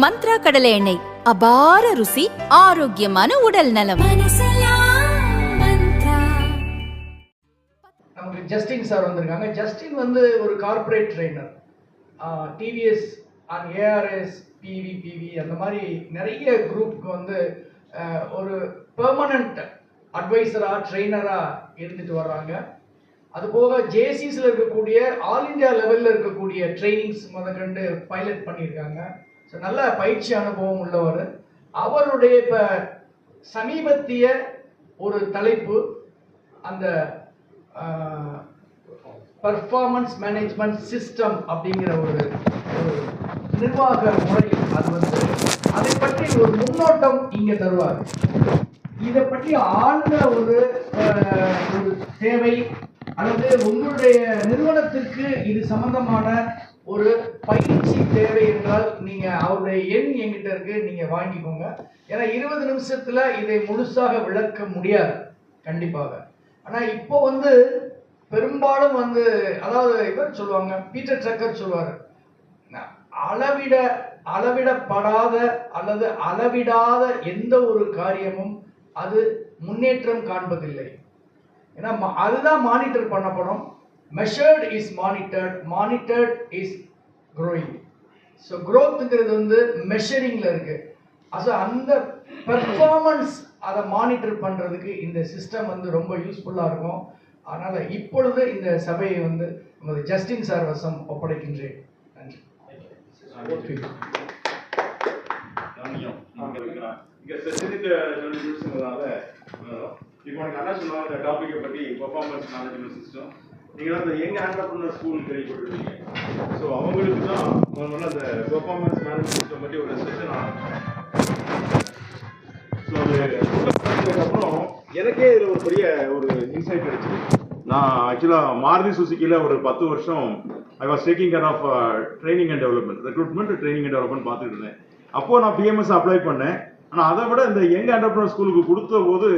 மந்த்ரா கடலை எண்ணெய். அபார ருசி, ஆரோக்கியமான உடல் நலம். நமக்கு ஜஸ்டின் சார் வந்திருக்காங்க. ஜஸ்டின் வந்து ஒரு corporate trainer. TVS and ARS PV அந்த மாதிரி நிறைய குரூப்புக்கு வந்து ஒரு பெர்மனண்ட் அட்வைசராக ட்ரெயினராக இருந்துட்டு வர்றாங்க. அதுபோக ஜேசிஸில் இருக்கக்கூடிய ஆல் இண்டியா லெவலில் இருக்கக்கூடிய ட்ரைனிங்ஸ் முதற்கண்டு பைலட் பண்ணியிருக்காங்க. ஸோ நல்ல பயிற்சி அனுபவம் உள்ளவர். அவருடைய இப்போ சமீபத்திய ஒரு தலைப்பு அந்த பர்ஃபார்மன்ஸ் மேனேஜ்மெண்ட் சிஸ்டம் அப்படிங்கிற ஒரு நிர்வாக முறை. அது வந்து அதை பற்றி ஒரு முன்னோட்டம் இங்கே தருவார். இதை பற்றி ஆழ்ந்த ஒரு தேவை அல்லது உங்களுடைய நிறுவனத்திற்கு இது சம்பந்தமான ஒரு பயிற்சி தேவை என்றால் நீங்கள் அவருடைய எண் என்கிட்ட இருக்கு, நீங்கள் வாங்கிக்கோங்க. ஏன்னா 20 நிமிஷத்தில் இதை முழுசாக விளக்க முடியாது கண்டிப்பாக. ஆனால் இப்போ வந்து பெரும்பாலும் வந்து அதாவது இவர் சொல்லுவாங்க, பீட்டர் ட்ரக்கர் சொல்லுவார், அளவிடப்படாத அல்லது அளவிடாத எந்த ஒரு காரியமும் அது முன்னேற்றம் காண்பதில்லை. ஏன்னா அதுதான் மானிட்டர் பண்ணப்படும். Measured is monitored, monitored is growing. So க்ரோத்துங்கிறது வந்து மெஷரிங்கில் இருக்கு. ஸோ அந்த பெர்ஃபார்மன்ஸ் அதை மானிட்டர் பண்ணுறதுக்கு இந்த சிஸ்டம் வந்து ரொம்ப யூஸ்ஃபுல்லாக இருக்கும். அதனால் இப்பொழுது இந்த சபையை வந்து நமது ஜஸ்டின் சார் வசம் ஒப்படைக்கின்றேன். நன்றி. இப்போ எனக்கு அண்ணா சொன்னாங்க இந்த டாப்பிக்கை பற்றி பெர்ஃபார்மன்ஸ் மேனேஜ்மெண்ட் சிஸ்டம். நீங்கள் அந்த யங் ஆண்டர்பிரினர் ஸ்கூல் கேள்விப்பட்டிருக்கீங்க. ஸோ அவங்களுக்கு தான் முதல்ல அந்த பெர்ஃபார்மன்ஸ் மேனேஜ்மெண்ட் சிஸ்டம் பற்றி ஒரு செஷன் ஆகும். ஸோ அதுக்கப்புறம் எனக்கே இதில் ஒரு பெரிய ஒரு இன்சைட் கிடைச்சிது. நான் ஆக்சுவலாக மாருதி சுசுக்கியில் ஒரு 10 வருஷம் I was taking care of training and development, recruitment training and development பார்த்துட்டு இருந்தேன். அப்போது நான் பிஎம்எஸ் அப்ளை பண்ணேன். ஆனால் அதை விட இந்த யங் ஆண்டர்பிரினர் ஸ்கூலுக்கு கொடுத்த போது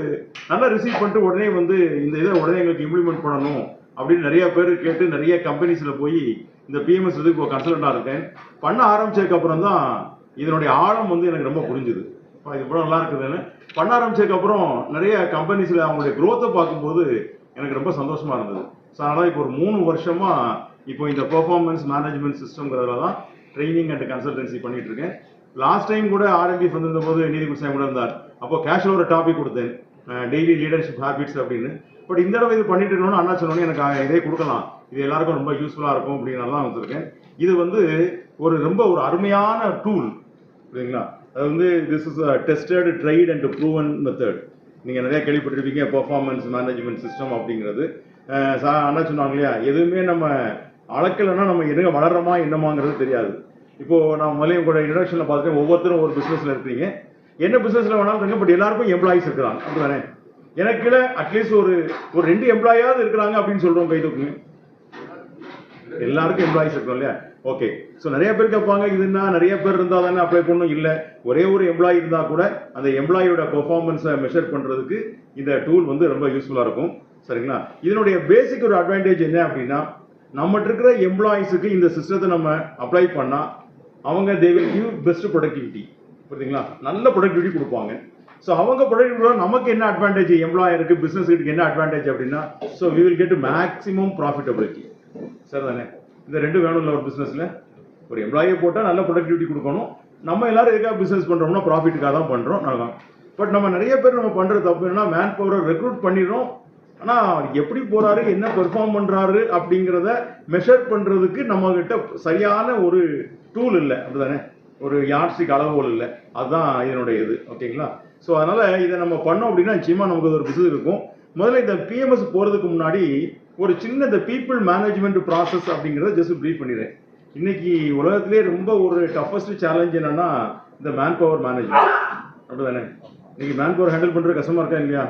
நல்லா ரிசீவ் பண்ணிட்டு உடனே வந்து இந்த இதை உடனே எங்களுக்கு இம்ப்ளிமெண்ட் பண்ணணும் அப்படின்னு நிறைய பேர் கேட்டு நிறைய கம்பெனிஸில் போய் இந்த பிஎம்எஸ் வந்து இப்போ கன்சல்டண்டாக இருக்கேன். பண்ண ஆரம்பிச்சதுக்கப்புறம் தான் இதனுடைய ஆழம் வந்து எனக்கு ரொம்ப புரிஞ்சுது. இது கூட நல்லா இருக்குதுன்னு பண்ண ஆரம்பிச்சதுக்கப்புறம் நிறைய கம்பெனிஸில் அவங்களுடைய க்ரோத்தை பார்க்கும்போது எனக்கு ரொம்ப சந்தோஷமாக இருந்தது. ஸோ அதனால் இப்போ ஒரு 3 வருஷமாக இப்போ இந்த பெர்ஃபார்மன்ஸ் மேனேஜ்மெண்ட் சிஸ்டம்ங்கிறதுல தான் ட்ரைனிங் அண்ட் கன்சல்டன்சி பண்ணிட்டு இருக்கேன். லாஸ்ட் டைம் கூட ஆர்எம்பி வந்திருந்த போது நீதிபதி கூட இருந்தார். அப்போ கேஷுவல் ஒரு டாபிக் கொடுத்தேன், டெய்லி லீடர்ஷிப் ஹேபிட்ஸ் அப்படின்னு. பட் இந்த தடவை இது பண்ணிட்டு இருக்கணும்னு அண்ணா சொன்னோன்னே எனக்கு இதே கொடுக்கலாம், இது எல்லாருக்கும் ரொம்ப யூஸ்ஃபுல்லாக இருக்கும் அப்படின்னால தான் வந்திருக்கேன். இது வந்து ரொம்ப ஒரு அருமையான டூல் சரிங்களா. அது வந்து this is a tested, tried and proven method. நீங்கள் நிறைய கேள்விப்பட்டிருப்பீங்க பெர்ஃபார்மன்ஸ் மேனேஜ்மெண்ட் சிஸ்டம் அப்படிங்கிறது. அண்ணா சொன்னாங்க இல்லையா, எதுவுமே நம்ம அளக்கலைன்னா நம்ம எதுங்க வளர்றோமா என்னமாங்கிறது தெரியாது. இப்போது நான் முதல்ல உங்களோட இன்ட்ரடக்ஷனில் பார்த்துட்டு ஒவ்வொருத்தரும் ஒரு பிஸ்னஸில் இருக்கீங்க, என்ன பிஸ்னஸில் வேணாலும் இருங்க, பட் எல்லாருக்கும் எம்ப்ளாயிஸ் இருக்கிறாங்க அப்படி தானே. எனக்கு கீழே அட்லீஸ்ட் ஒரு 2 எம்ப்ளாயாவது இருக்கிறாங்க அப்படின்னு சொல்கிறோம், கை தூக்குங்க. எல்லாருக்கும் எம்ப்ளாயிஸ் இருக்கணும் இல்லையா. ஓகே. ஸோ நிறைய பேர் கேட்பாங்க, இதுன்னா நிறைய பேர் இருந்தால் தானே அப்ளை பண்ணணும். இல்லை, ஒரே ஒரு எம்ப்ளாயி இருந்தால் கூட அந்த எம்ப்ளாயோட பெர்ஃபார்மன்ஸை மெஷர் பண்ணுறதுக்கு இந்த டூல் வந்து ரொம்ப யூஸ்ஃபுல்லாக இருக்கும் சரிங்களா. இதனுடைய பேசிக் ஒரு அட்வான்டேஜ் என்ன அப்படின்னா, நம்மகிட்ட இருக்கிற எம்ப்ளாயிஸுக்கு இந்த சிஸ்டத்தை நம்ம அப்ளை பண்ணால் அவங்க they will give best productivity. புரியுதுங்களா, நல்ல ப்ரொடக்டிவிட்டி கொடுப்பாங்க. ஸோ அவங்க ப்ரொடக்டிவிட்டி நமக்கு என்ன அட்வான்டேஜ், எம்ப்ளாயருக்கு பிஸ்னஸ்க்கு என்ன அட்வான்டேஜ் அப்படின்னா, so we will get maximum profitability. சரி தானே. இந்த 2 வேணும்ல ஒரு பிஸ்னஸில். ஒரு எம்ப்ளாயை போட்டால் நல்ல ப்ரொடக்டிவிட்டி கொடுக்கணும். நம்ம எல்லாரும் எதுக்காக பிஸ்னஸ் பண்ணுறோம்னா ப்ராஃபிட்டுக்காக தான் பண்ணுறோம் நாங்கள். பட் நம்ம நிறைய பேர் நம்ம பண்ணுற தப்பு என்னன்னா, மேன் பவரை ரெக்ரூட் பண்ணிடுறோம், ஆனால் எப்படி போகிறாரு, என்ன பெர்ஃபார்ம் பண்ணுறாரு அப்படிங்கிறத மெஷர் பண்ணுறதுக்கு நம்மகிட்ட சரியான ஒரு டூல் இல்லை அப்படி தானே, ஒரு யார்ட்ஸ்டிக் அளவுகோல் இல்லை. அதுதான் இதனுடைய இது. ஓகேங்களா. ஸோ அதனால் இதை நம்ம பண்ணோம் அப்படின்னா நிச்சயமாக நமக்கு ஒரு பிஸ்னஸ் இருக்கும். முதல்ல இந்த பிஎம்எஸ் போகிறதுக்கு முன்னாடி ஒரு சின்ன இந்த பீப்புள் மேனேஜ்மெண்ட் ப்ராசஸ் அப்படிங்கிறத ஜஸ்ட் ப்ரீஃப் பண்ணிடுறேன். இன்னைக்கு உலகத்திலே ரொம்ப ஒரு டஃபஸ்ட் சேலஞ்ச் என்னன்னா இந்த மேன் பவர் மேனேஜ்மெண்ட் அப்படி தானே. இன்னைக்கு மேன் பவர் ஹேண்டில் பண்ணுறது கஷ்டமாக இருக்கா இல்லையா?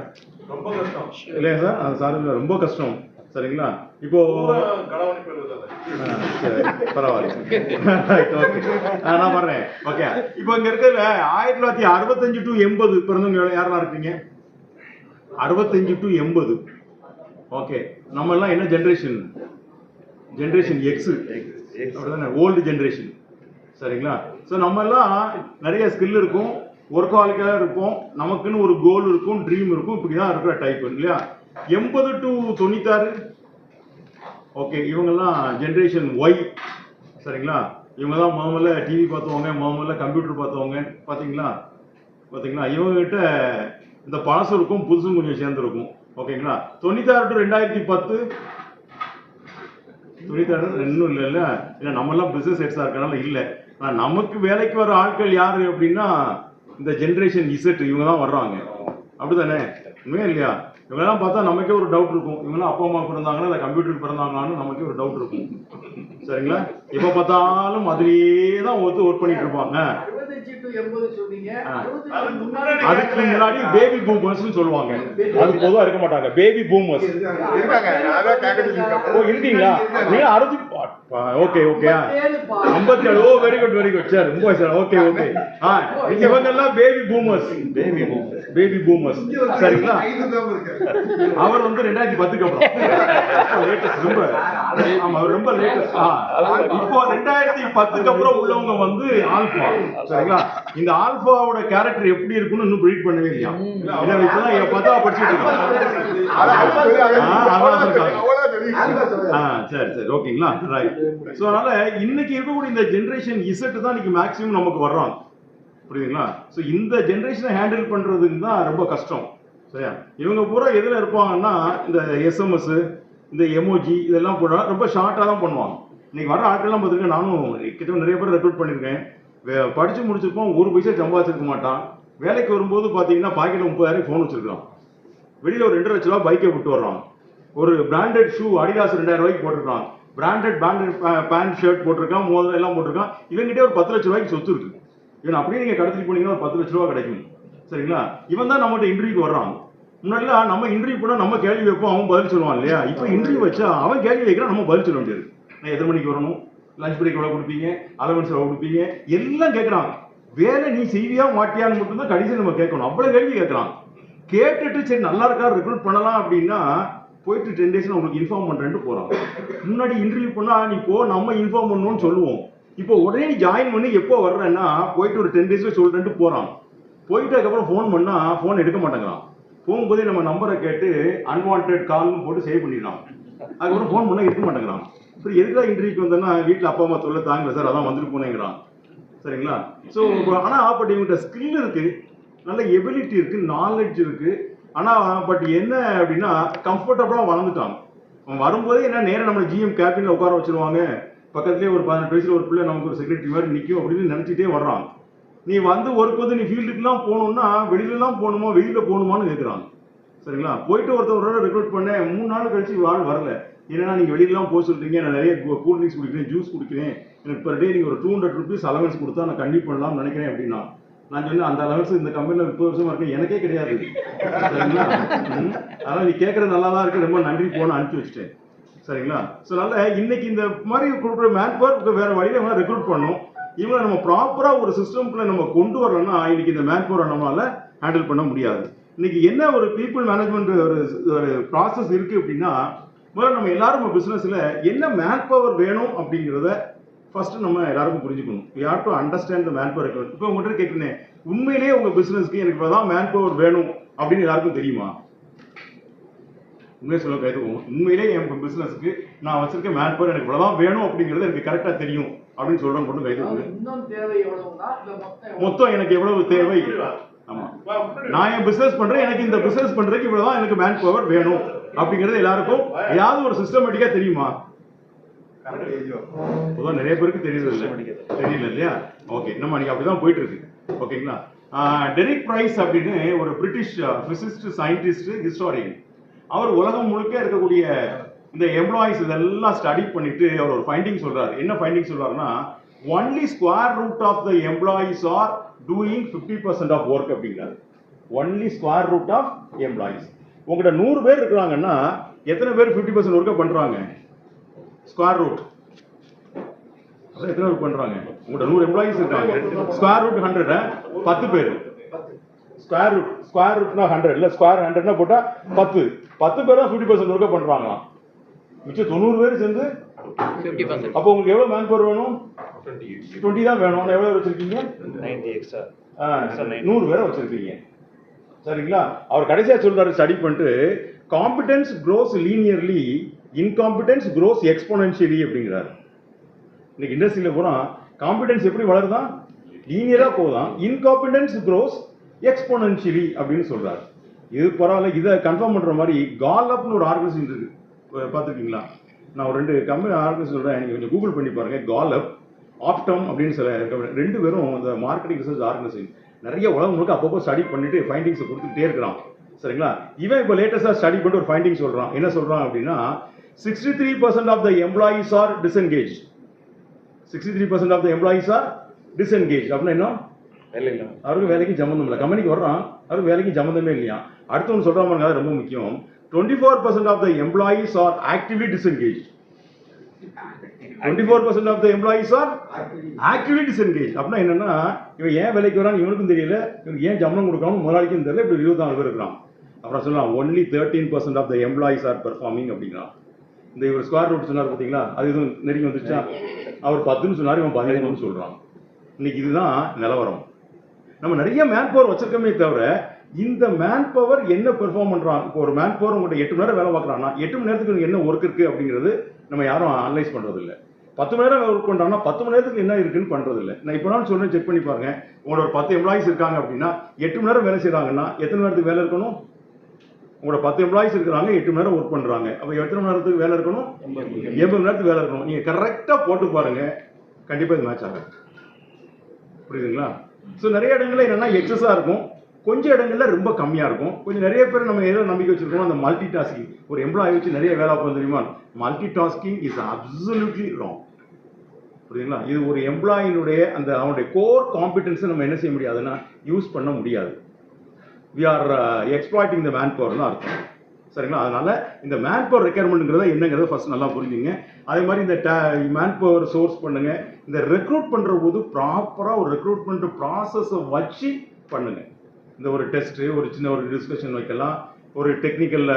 ரொம்ப கஷ்டம் இல்லையா சார்? அது சார் ரொம்ப கஷ்டம் சரிங்களா. இப்போ பரவாயில்ல, நான் வர்றேன். ஓகே. இப்போ இங்க இருக்கிற 1965 to 80 பிறந்தவங்க யாரெல்லாம் இருக்கீங்க? 65 to 80. ஓகே. நம்ம எல்லாம் என்ன ஜென்ரேஷன்? ஜென்ரேஷன் எக்ஸ் அப்படிதானே, ஓல்டு ஜென்ரேஷன் சரிங்களா? ஸோ நம்ம எல்லாம் நிறைய ஸ்கில் இருக்கும், ஒர்க்காலிக்காக இருப்போம், நமக்குன்னு ஒரு கோல் இருக்கும், ட்ரீம் இருக்கும், இப்படி தான் இருக்கிற டைப் இல்லையா? 80 to 96 ஓகே, இவங்கெல்லாம் ஜென்ரேஷன் ஒய். சரிங்களா? இவங்க தான் முதல்ல டிவி பார்த்தவங்க, முதல்ல கம்ப்யூட்டர் பார்த்தவங்க. பார்த்தீங்களா? இவங்ககிட்ட இந்த பழசும் இருக்கும், புதுசும் கொஞ்சம் சேர்ந்துருக்கும். ஓகேங்களா? 96 to 2010 96 இன்னும் இல்லை. இல்லை நம்மளாம் பிஸ்னஸ் ஹெட்ஸாக இருக்கனால இல்லை. ஆனால் நமக்கு வேலைக்கு வர ஆட்கள் யார் அப்படின்னா இந்த ஜென்ரேஷன் இசட் இவங்க தான் வர்றாங்க. அப்படிதானே? உண்மையா இல்லையா? இவங்கெல்லாம் பார்த்தா நமக்கே ஒரு டவுட் இருக்கும், இவங்கெல்லாம் அப்பா அம்மா பிறந்தாங்கன்னா இல்லை கம்ப்யூட்டர் பிறந்தாங்களான்னு நமக்கே ஒரு டவுட் இருக்கும். சரிங்களா? இப்போ பார்த்தாலும் அதுலேயே தான் ஒர்க் பண்ணிட்டு இருப்பாங்க. அதுக்கு முன்னாடி பேபி பூமர்ஸ் சொல்லுவாங்க. அது பொதுவா இருக்க மாட்டாங்க, பேபி பூமர்ஸ் இருக்கீங்களா நீங்க? 60 ஓகே 57. ஓ வெரி குட் சார், ரொம்ப சார். ஓகே இவங்க எல்லாம் பேபி பூமர்ஸ். சரிங்களா? அவர் வந்து 2010க்கு அப்புறம் லேட்டஸ்ட், ரொம்ப ஆமா அவர் ரொம்ப லேட்டஸ்ட். இப்போ 2010க்கு அப்புறம் உள்ளவங்க வந்து ஆல்பா. சரிங்களா? இந்த ஆல்பாவோட கேரக்டர் எப்படி இருக்குன்னு இன்னும் ப்ரீட் பண்ணவே இல்லையா? இப்பதான் பார்த்தா படிச்சுட்டு இருக்கோம். சரி ஓகேங்களா? ரைட். ஸோ அதனால இன்னைக்கு இருக்கக்கூடிய இந்த ஜென்ரேஷன் இசட் தான் இன்னைக்கு மேக்ஸிமம் நமக்கு வர்றாங்க. புரியுதுங்களா? ஸோ இந்த ஜென்ரேஷனை ஹேண்டில் பண்றதுக்கு தான் ரொம்ப கஷ்டம். சரியா? இவங்க பூரா எதுல இருப்பாங்கன்னா இந்த எஸ்எம்எஸ், இந்த எமோஜி இதெல்லாம் போட ரொம்ப ஷார்ட்டாக தான் பண்ணுவாங்க. இன்னைக்கு வர ஆட்கள்லாம் பார்த்துருக்கேன், நானும் கிட்ட நிறைய பேர் ரெக்ரூட் பண்ணியிருக்கேன். படிச்சு முடிச்சிருப்போம், ஒரு பைசா சம்பாதிச்சிருக்க மாட்டான். வேலைக்கு வரும்போது பார்த்தீங்கன்னா பாக்கெட்ல 30,000 ஃபோன் வச்சிருக்கான், வெளியில ஒரு 2 லட்ச ரூபா பைக்கை விட்டு வர்றான், ஒரு பிராண்டட் ஷூ அடிடாஸ் 2000 ரூபாய்க்கு போட்டிருக்கான், பிராண்டட் பேண்ட் ஷர்ட் போட்டிருக்கான், மோதிரம் எல்லாம் போட்டிருக்கான். இவங்கிட்டே ஒரு 10 லட்ச ரூபாய்க்கு சொத்து இருக்கு. இவன் அப்படியே நீங்க கடத்திட்டு போனீங்கன்னா ஒரு 10 லட்ச ரூபா கிடைக்கும். சரிங்களா? இவன் தான் நம்மகிட்ட இன்டர்வியூக்கு வர்றான். முன்னாடிலாம் நம்ம இன்டர்வியூ போனா நம்ம கேள்வி வைப்போம், அவன் பதில் சொல்லுவான் இல்லையா? இப்போ இன்டர்வியூ வச்சா அவன் கேள்வி வைக்கிறான், நம்ம பதில் சொல்ல முடியாது. நான் எத்தனை மணிக்கு வரணும், லஞ்ச் பிரேக் எவ்வளவு கொடுப்பீங்க, அலவன்ஸ் எவ்வளவு கொடுப்பீங்க, எல்லாம் கேட்கறான். வேலை நீ செய்வியா மாட்டியான்னு மட்டும் தான் கடைசியில் நம்ம கேட்கணும். அவ்வளவு கேள்வி கேட்கறான். கேட்டுட்டு சரி நல்லா இருக்கா ரெக்ரூட் பண்ணலாம் அப்படின்னா போயிட்டு 10 days உங்களுக்கு இன்ஃபார்ம் பண்றேன்ட்டு போறான். முன்னாடி இன்டர்வியூ பண்ணா நீ போ, நம்ம இன்ஃபார்ம் பண்ணணும்னு சொல்லுவோம். இப்போ உடனே நீ ஜாயின் பண்ணி எப்போ வர்றேன்னா போயிட்டு ஒரு 10 days சொல்றேன்ட்டு போறான். போயிட்டு அதுக்கப்புறம் ஃபோன் பண்ணா ஃபோன் எடுக்க மாட்டேங்கிறான். போகும்போதே நம்ம நம்பரை கேட்டு அன்வான்ட் கால்னு போட்டு சேவ் பண்ணிடலாம். அதுக்கப்புறம் ஃபோன் பண்ணா எடுக்க மாட்டேங்கிறான். இப்போ எதுக்காக இன்டர்வியூக்கு வந்தேன்னா வீட்டில் அப்பா அம்மா சொல்ல தாங்கல சார், அதான் வந்துட்டு போனேங்கிறான். சரிங்களா? ஸோ ஆனால் பட் இவங்ககிட்ட ஸ்கில் இருக்கு, நல்ல எபிலிட்டி இருக்கு, நாலேஜ் இருக்கு. ஆனால் பட் என்ன அப்படின்னா கம்ஃபர்டபுளாக வளர்ந்துட்டாங்க. அவன் வரும்போதே என்ன நேரம் நம்ம ஜிஎம் கேபின்ல உட்கார வச்சிருவாங்க, பக்கத்துலேயே ஒரு 18 வயசுல ஒரு பிள்ளை நமக்கு ஒரு செக்ரட்டரி மாதிரி நிற்கும் அப்படின்னு நினச்சிட்டே வர்றாங்க. நீ வந்து ஒர்க் வந்து நீ ஃபீல்டுக்குலாம் போகணும்னா வெளியிலலாம் போகணுமா வெளியில் போகணுமான்னு கேட்குறாங்க. சரிங்களா? போயிட்டு ஒருத்தவரோட ரெக்ரூட் பண்ணேன், 3 நாள் கழிச்சு ஆள் வரல. ஏன்னா நீங்கள் வெளியிலாம் போக சொல்றீங்க, நான் நிறைய கூல் ட்ரிங்க்ஸ் குடிக்கிறேன், ஜூஸ் குடிக்கிறேன், எனக்கு பர் டே நீங்கள் ஒரு 200 rupees அலவன்ஸ் கொடுத்தா நான் கண்டிப்பாக பண்ணலாம்னு நினைக்கிறேன் அப்படின்னா நான் சொன்னேன் அந்த அலவன்ஸ் இந்த கம்பெனியில் 30 வருஷமா இருக்கு, எனக்கே கிடையாது. சரிங்களா? அதனால் நீ கேட்குறது நல்லா தான் இருக்கு, ரொம்ப நன்றி போன அனுப்பிச்சி வச்சுட்டேன். சரிங்களா? ஸோ அதனால இன்னைக்கு இந்த மாதிரி கொடுக்குற மேன் பவர் வேற வழியில ரெக்ரூட் பண்ணும். இவங்களை நம்ம ப்ராப்பரா ஒரு சிஸ்டம்குள்ள நம்ம கொண்டு வரலன்னா இன்னைக்கு இந்த மேன் பவர் நம்மளால ஹேண்டில் பண்ண முடியாது. இன்னைக்கு என்ன ஒரு பீப்புள் மேனேஜ்மெண்ட் ஒரு ப்ராசஸ் இருக்கு அப்படின்னா முதல்ல நம்ம எல்லாரும் நம்ம பிசினஸ்ல என்ன மேன் பவர் வேணும் அப்படிங்கிறத ஃபர்ஸ்ட் நம்ம எல்லாருக்கும் புரிஞ்சுக்கணும். We have to understand the man power requirement. இப்போ உங்கள்கிட்ட கேட்குறேன், உண்மையிலேயே உங்க பிசினஸ்க்கு எனக்கு இப்பதான் மேன் பவர் வேணும் அப்படின்னு எல்லாருக்கும் தெரியுமா? உண்மையை சொல்ல கைதுவோம், உண்மையிலேயே என் பிசினஸ்க்கு நான் வச்சிருக்க மேன் பவர் எனக்கு இவ்வளவுதான் வேணும் அப்படிங்கிறது எனக்கு கரெக்டா தெரியும் அப்படின்னு சொல்றேன் மட்டும் கைது. மொத்தம் எனக்கு எவ்வளவு தேவை, ஆமா நான் என் பிசினஸ் பண்றேன், எனக்கு இந்த பிசினஸ் பண்றதுக்கு இவ்வளவுதான் எனக்கு மேன் பவர் வேணும் அப்படிங்கிறது எல்லாருக்கும் ஏதாவது ஒரு சிஸ்டமேட்டிக்கா தெரியுமா? நிறைய பேருக்கு தெரியல இல்லையா? ஓகே, நம்ம அன்னைக்கு அப்படிதான் போயிட்டு இருக்கு. ஓகேங்களா? டெரிக் பிரைஸ் அப்படின்னு ஒரு பிரிட்டிஷ் பிசிசிஸ்ட், சயின்டிஸ்ட், ஹிஸ்டாரியன். அவர் உலகம் முழுக்க இருக்கக்கூடிய இந்த எம்ப்ளாயிஸ் இதெல்லாம் ஸ்டடி பண்ணிட்டு அவர் ஒரு ஃபைண்டிங் சொல்றாரு. என்ன ஃபைண்டிங் சொல்றாருன்னா only square root of the employees are doing 50% of work அப்படிங்கிறாரு. Only square root of employees. உங்கள்கிட்ட 100 பேர் இருக்கிறாங்கன்னா எத்தனை பேர் 50% ஒர்க்கை பண்றாங்க? ஸ்கொயர் ரூட் எத்தனை பேர் பண்றாங்க? உங்கள்கிட்ட 100 எம்ப்ளாயிஸ் இருக்காங்க, ஸ்கொயர் ரூட் 100, 10 பேர். ஸ்கொயர் ரூட்னா 100 இல்ல, ஸ்கொயர் 100னா போட்டா 10 பேர் தான் 50% ஒர்க்கை பண்றாங்களாம். மிச்சம் 90 பேர் சேர்ந்து 50%. அப்போ உங்களுக்கு எவ்வளவு மேன் பவர் வேணும்? 20 தான் வேணும். எவ்வளவு வச்சிருக்கீங்க? 90 extra. 100 பேரை வச்சிருக்கீங்க. சரிங்களா? அவர் கடைசியா சொல்றாரு ஸ்டடி பண்ணிட்டு, competence grows linearly, incompetence grows exponentially அப்படிங்கிறாரு. இன்னைக்கு இண்டஸ்ட்ரியில போனா காம்பிடன்ஸ் எப்படி வளருதான்? லீனியரா போதான். இன்காம்பிடன்ஸ் க்ரோஸ் எக்ஸ்போனென்ஷியலி அப்படின்னு சொல்றாரு. இது பரவாயில்ல. இதை கன்ஃபார்ம் பண்ற மாதிரி காலப்னு ஒரு ஆர்கனைசேஷன் இருக்கு, பார்த்துருக்கீங்களா? நான் ஒரு 2 கம்பெனி ஆர்கனைசேஷன் சொல்றேன், நீங்க கொஞ்சம் கூகுள் பண்ணி பாருங்க. காலப், ஆப்டம் அப்படின்னு சில 2 பேரும் இந்த மார்க்கெட்டிங் ரிசர்ச் ஆர்கனைசேஷன் நிறைய உலகம் முழுக்க அப்பப்போ ஸ்டடி பண்ணிட்டு ஃபைண்டிங்ஸை கொடுத்துட்டே இருக்கிறான். சரிங்களா? இவன் இப்போ லேட்டஸ்டா ஸ்டடி பண்ணிட்டு ஒரு ஃபைண்டிங் சொல்றான். என்ன சொல்றான் அப்படின்னா, 63% of the employees are disengage. 63% of the employees are disengage அப்படின்னா என்ன? அவருக்கு வேலைக்கு சம்மந்தம் இல்லை. கம்பெனிக்கு வர்றான், அவருக்கு வேலைக்கு சம்மந்தமே இல்லையா. அடுத்தவங்க சொல்ற மாதிரி அது ரொம்ப முக்கியம். 24% of the employees are actively disengage. 24% of the employees are actively disengage. அப்படின்னா என்னன்னா, இவன் ஏன் வேலைக்கு வரான்னு இவனுக்கும் தெரியல, இவனுக்கு ஏன் சம்பளம் கொடுக்கணும் முதலாளிக்கும் தெரியல. இப்படி 24 பேர் இருக்கிறான். அப்புறம் சொல்லலாம் only 13% of the employees are performing அப்படிங்கிறான். இந்த இவர் ஸ்கொயர் ரூட் சொன்னார் பார்த்தீங்களா, அது எதுவும் நெருங்கி வந்துச்சா? அவர் 10னு சொன்னார், இவன் 15 சொல்றான். இன்னைக்கு இதுதான் நிலவரம். நம்ம நிறைய மேன் பவர் வச்சிருக்கோமே தவிர, இந்த மேன் பவர் என்ன பெர்ஃபார்ம் பண்றான். இப்போ ஒரு மேன் பவர் உங்கள்கிட்ட 8 மணி நேரம் வேலை பார்க்குறான்னா 8 மணி நேரத்துக்கு என்ன ஒர்க் இருக்கு அப்படிங்கிறது நம்ம யாரும் அனலைஸ் பண்றது இல்லை. 10 மணி நேரம் ஒர்க் பண்றாங்கன்னா 10 மணி நேரத்துக்கு என்ன இருக்குன்னு பண்றது இல்லை. நான் இப்போ நான் சொல்றேன், செக் பண்ணி பாருங்க. உங்களோட ஒரு 10 எம்ப்ளாயிஸ் இருக்காங்க அப்படின்னா 8 மணி நேரம் வேலை செய்யறாங்கன்னா எத்தனை நேரத்துக்கு வேலை இருக்கணும்? உங்களோட 10 எம்ப்ளாயிஸ் இருக்கிறாங்க, 8 மணி நேரம் ஒர்க் பண்றாங்க. அப்போ எத்தனை மணி நேரத்துக்கு வேலை இருக்கணும்? 80 மணி நேரத்துக்கு வேலை இருக்கணும். நீங்க கரெக்டா போட்டு பாருங்க, கண்டிப்பா இது மேட்ச் ஆகும். புரியுதுங்களா? ஸோ நிறைய இடங்கள்ல என்னன்னா எக்ஸஸா இருக்கும், கொஞ்சம் இடங்கள்ல ரொம்ப கம்மியா இருக்கும். கொஞ்சம் நிறைய பேர் நம்ம ஏதோ நம்பிக்கை வச்சிருக்கோம் அந்த மல்டி டாஸ்கிங். ஒரு எம்ப்ளாயி வச்சு நிறைய வேலை பார்க்க தெரியுமா? Multi tasking is absolutely wrong. புரியுதுங்களா? இது ஒரு எம்ப்ளாயினுடைய அந்த அவனுடைய கோர் காம்பிடன்ஸை நம்ம என்ன செய்ய முடியாதுன்னா யூஸ் பண்ண முடியாது. we are exploiting the manpower னு அர்த்தம். சரிங்களா? அதனால இந்த மேன்பவர் ரெக்யர்மெண்ட்ங்கிறத என்னங்கிறத ஃபர்ஸ்ட் நல்லா புரிஞ்சுங்க. அதே மாதிரி இந்த மேன்பவர் சோர்ஸ் பண்ணுங்க. இந்த ரெக்ரூட் பண்ற போது ப்ராப்பரா ஒரு ரெக்ரூட்மெண்ட் ப்ராசஸை வச்சு பண்ணுங்க. இந்த ஒரு டெஸ்ட், ஒரு சின்ன ஒரு டிஸ்கஷன் வைக்கலாம், ஒரு டெக்னிக்கல்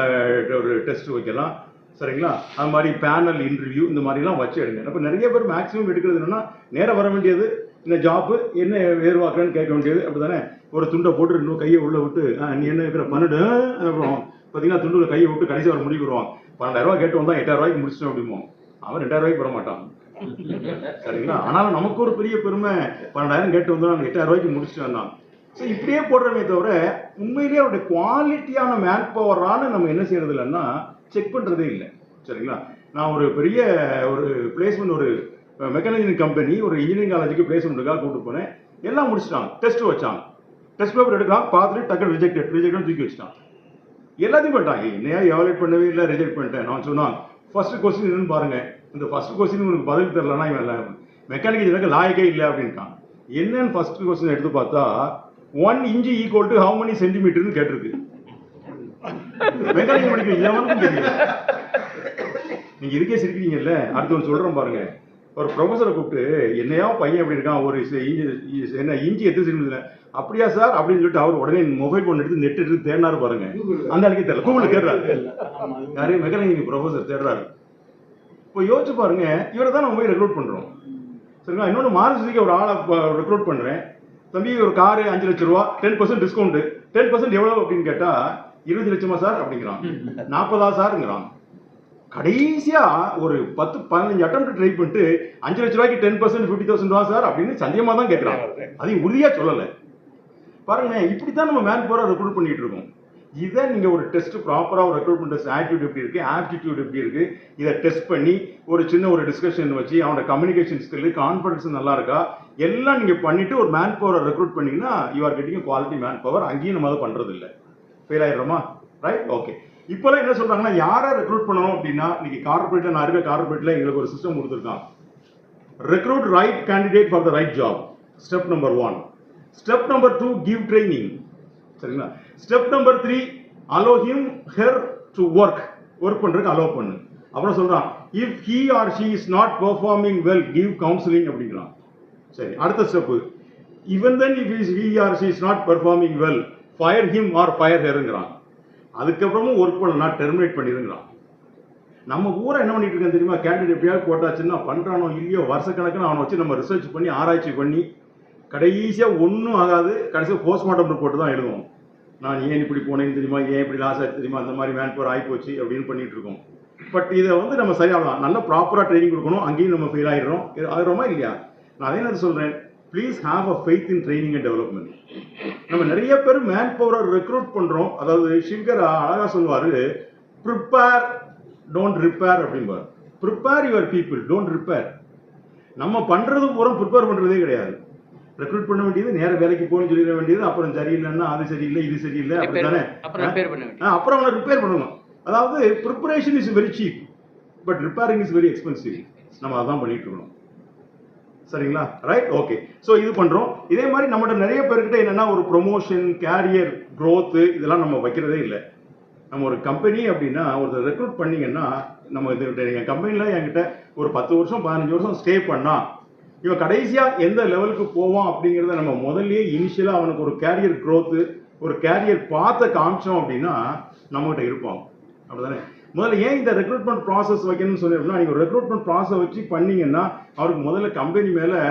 ஒரு டெஸ்ட் வைக்கலாம். சரிங்களா? அது மாதிரி பேனல் இன்டர்வியூ இந்த மாதிரிலாம் வச்சு எடுங்க. அப்போ நிறைய பேர் மேக்ஸிமம் எடுக்கிறது என்னன்னா, நேராக வர வேண்டியது, இந்த ஜாப்பு என்ன வேறுவாக்குறேன்னு கேட்க வேண்டியது, அப்படித்தானே? ஒரு துண்டை போட்டு இன்னும் கையை உள்ள விட்டு நீ என்ன இருக்கிற பண்ணிடு, அப்புறம் பார்த்தீங்கன்னா துண்டுல கையை விட்டு கடைசி வர முடிவு வருவான். 12,000 ரூபாய் கேட்டு வந்தா 8,000 ரூபாய்க்கு முடிச்சிட்டோம் அப்படிமோ. அவன் 2,000 ரூபாய்க்கு வர மாட்டான். சரிங்களா? ஆனாலும் நமக்கு ஒரு பெரிய பெருமை, 12,000 கேட்டு வந்தோம், நாங்கள் 8,000 ரூபாய்க்கு முடிச்சிட்டோம். ஸோ இப்படியே போடுறமே தவிர உண்மையிலேயே அவருடைய குவாலிட்டியான மேன் பவரானு நம்ம என்ன செய்யறது இல்லைன்னா செக் பண்றதே இல்லை. சரிங்களா? நான் ஒரு பெரிய ஒரு பிளேஸ்மெண்ட், ஒரு மெக்கானிக்கல் கம்பெனி, ஒரு இன்ஜினியரிங் காலேஜுக்கு பிளேஸ்மெண்ட்டுக்காக கூப்பிட்டு போனேன். எல்லாம் முடிச்சிட்டாங்க, டெஸ்ட் வச்சாங்க, டெஸ்ட் பேப்பர் எடுக்கலாம், பார்த்துட்டு டக்குனு ரிஜெக்ட் தூக்கி வச்சுட்டான். எல்லாத்தையும் பண்ணிட்டாங்க. என்னையா எவாலுவேட் பண்ணவே இல்லை, ரிஜெக்ட் பண்ணிட்டேன். நான் சொன்னான் ஃபர்ஸ்ட் கொஸ்டின் என்னன்னு பாருங்க. இந்த ஃபர்ஸ்ட் கொஸ்டின் உங்களுக்கு பதில் தெரியலன்னா இவன் மெக்கானிக்கல் எனக்கு லாயக்கே இல்லை அப்படின்ட்டான். என்னன்னு ஃபர்ஸ்ட் கொஸ்டின் எடுத்து பார்த்தா 1 inch equal to how many சென்டிமீட்டர்னு கேட்டிருக்கு. மெக்கானிக்கல் படிக்கிற எவனுக்கும் தெரியல. நீங்க இதுக்கே சிரிக்கிறீங்கல்ல. அடுத்து ஒரு சொல்றேன் பாருங்க. ஒரு ப்ரொஃபஸரை கூப்பிட்டு என்னையா பையன் அப்படி இருக்கான், ஒரு என்ன இஞ்சி எத்தனை சென்டிமீட்டர், அப்படியா சார் அப்படின்னு சொல்லிட்டு அவர் உடனே மொபைல் போன் எடுத்து நெட் எடுத்து தேடினாரு பாருங்க. அந்த ஆளுக்கே தெரியல, கூகுள் தேடுறாரு. யாரையும் மெக்கானிக்கல் ப்ரொஃபஸர் தேடுறாரு. இப்போ யோசிச்சு பாருங்க, இவரை தான் நம்ம போய் ரெக்ரூட் பண்றோம். சரிங்களா? இன்னொன்று மாருதிக்கு ஒரு ஆளை ரெக்ரூட் பண்றேன். தம்பி ஒரு காரு 5 லட்சம் ரூபா, 10% டிஸ்கவுண்ட். 10% எவ்வளவு அப்படின்னு கேட்டா 20 லட்சமா சார் அப்படிங்கிறான். 40 சார்ங்கிறான். கடைசியா ஒரு 10-15 அட்டம் ட்ரை பண்ணிட்டு 5 லட்சம் ரூபாய்க்கு 10% 50,000 ரூபா சார் அப்படின்னு சந்தேகமா தான் கேட்கறான். அதையும் உறுதியா சொல்லல. பாருங்க, இப்படித்தான் நம்ம மேன் பவரை ரெக்ரூட் பண்ணிட்டு இருக்கோம். இதை நீங்க ஒரு டெஸ்ட் ப்ராப்பரா ஒரு ரெக்ரூட்மெண்ட் டெஸ்ட் ஆட்டிடியூட் எப்படி இருக்கு, ஆப்டிடியூட் எப்படி இருக்கு, இதை டெஸ்ட் பண்ணி ஒரு சின்ன ஒரு டிஸ்கஷன் வச்சு அவனோட கம்யூனிகேஷன் ஸ்கில், கான்ஃபிடன்ஸ் நல்லா இருக்கா, எல்லாம் நீங்க பண்ணிட்டு ஒரு மேன் பவரை ரெக்ரூட் பண்ணீங்கன்னா you are getting quality man power. அங்கேயும் நம்ம அதை பண்றது இல்லை. ஃபெயில் ஆயிடுறோமா? Right, okay. இப்போலாம் என்ன சொல்றாங்கன்னா, யாரை ரெக்ரூட் பண்ணணும் அப்படின்னா, இன்னைக்கு கார்பரேட்ல, நான் இருக்க கார்பரேட்ல எங்களுக்கு ஒரு சிஸ்டம் கொடுத்துருக்கான். Recruit right candidate for the right job. Step number 1. Step number 2, give training. சரிங்களா? Step number 3, allow him her to work பண்றதுக்கு allow பண்ணு. அப்புறம் சொல்றான், if he or she is not performing well, give counseling அப்படிங்கிறான். சரி, அடுத்த step, even then if he or she is not performing well, fire him or fire herங்கிறான். அதுக்கப்புறமும் work பண்ணலாம், terminate பண்ணிருங்கிறான். நம்ம ஊரை என்ன பண்ணிட்டு இருக்கேன் தெரியுமா? கேண்டிடேட் எப்படியாவது போட்டாச்சுன்னா பண்றானோ இல்லையோ வருஷக்கணக்கில் அவனை வச்சு நம்ம ரிசர்ச் பண்ணி ஆராய்ச்சி பண்ணி கடைசியாக ஒன்றும் ஆகாது. கடைசியாக போஸ்ட்மார்ட்டம் ரிப்போர்ட் தான் எழுதுவோம். நான் ஏன் இப்படி போனேன்னு தெரியுமா, ஏன் இப்படி லாஸ் ஆச்சு தெரியுமா, அந்த மாதிரி மேன் பவர் ஆகிப்போச்சு அப்படின்னு பண்ணிட்டு இருக்கோம். பட் இதை வந்து நம்ம சரியாக நல்ல ப்ராப்பராக ட்ரைனிங் கொடுக்கணும். அங்கேயும் நம்ம ஃபெயில் ஆகிறோமா இல்லையா? நான் அதே நேரம் சொல்கிறேன், please have a faith in training and development. நம்ம நிறைய பேர் மேன் பவரை ரெக்ரூட் பண்ணுறோம். அதாவது ஷிங்கர் அழகாக சொல்லுவார், ப்ரிப்பேர் டோன்ட் ரிப்பேர் அப்படிம்பார். Prepare your people, don't repair. நம்ம பண்ணுறது பூரா ப்ரிப்பேர் பண்ணுறதே கிடையாது. ரெக்ரூட் பண்ண வேண்டியது, நேர வேலைக்கு போகணும்னு சொல்லிட வேண்டியது, அப்புறம் சரியில்லைன்னா அது சரியில்லை இது சரியில்லை அப்படி தானே, அப்புறம் அவனை ரிப்பேர் பண்ணணும். அதாவது preparation is very cheap, but repairing is very expensive. நம்ம அதான் பண்ணிட்டு இருக்கணும். சரிங்களா? Right, okay. ஸோ இது பண்ணுறோம். இதே மாதிரி நம்மகிட்ட நிறைய பேர்கிட்ட என்னென்னா ஒரு ப்ரொமோஷன், கேரியர் க்ரோத்து இதெல்லாம் நம்ம வைக்கிறதே இல்லை. நம்ம ஒரு கம்பெனி அப்படின்னா ஒருத்தர் ரெக்ரூட் பண்ணிங்கன்னா, நம்ம இது எங்கள் கம்பெனியில் என்கிட்ட ஒரு 10 வருஷம் 15 வருஷம் ஸ்டே பண்ணால் இவன் கடைசியாக எந்த லெவலுக்கு போவான் அப்படிங்கிறத நம்ம முதல்லயே இனிஷியலாக அவனுக்கு ஒரு கேரியர் க்ரோத்து, ஒரு கேரியர் பார்த்த காமிச்சோம் அப்படின்னா நம்மகிட்ட இருப்பான். அப்படிதானே? முதல்ல ஏன் இந்த ரெக்ரூட்மெண்ட் ப்ராசஸ் வைக்கணும்னு சொல்லி அப்படின்னா, நீங்கள் ஒரு ரெக்ரூட்மெண்ட் ப்ராசஸ் வச்சு பண்ணீங்கன்னா அவருக்கு முதல்ல கம்பெனி மேலே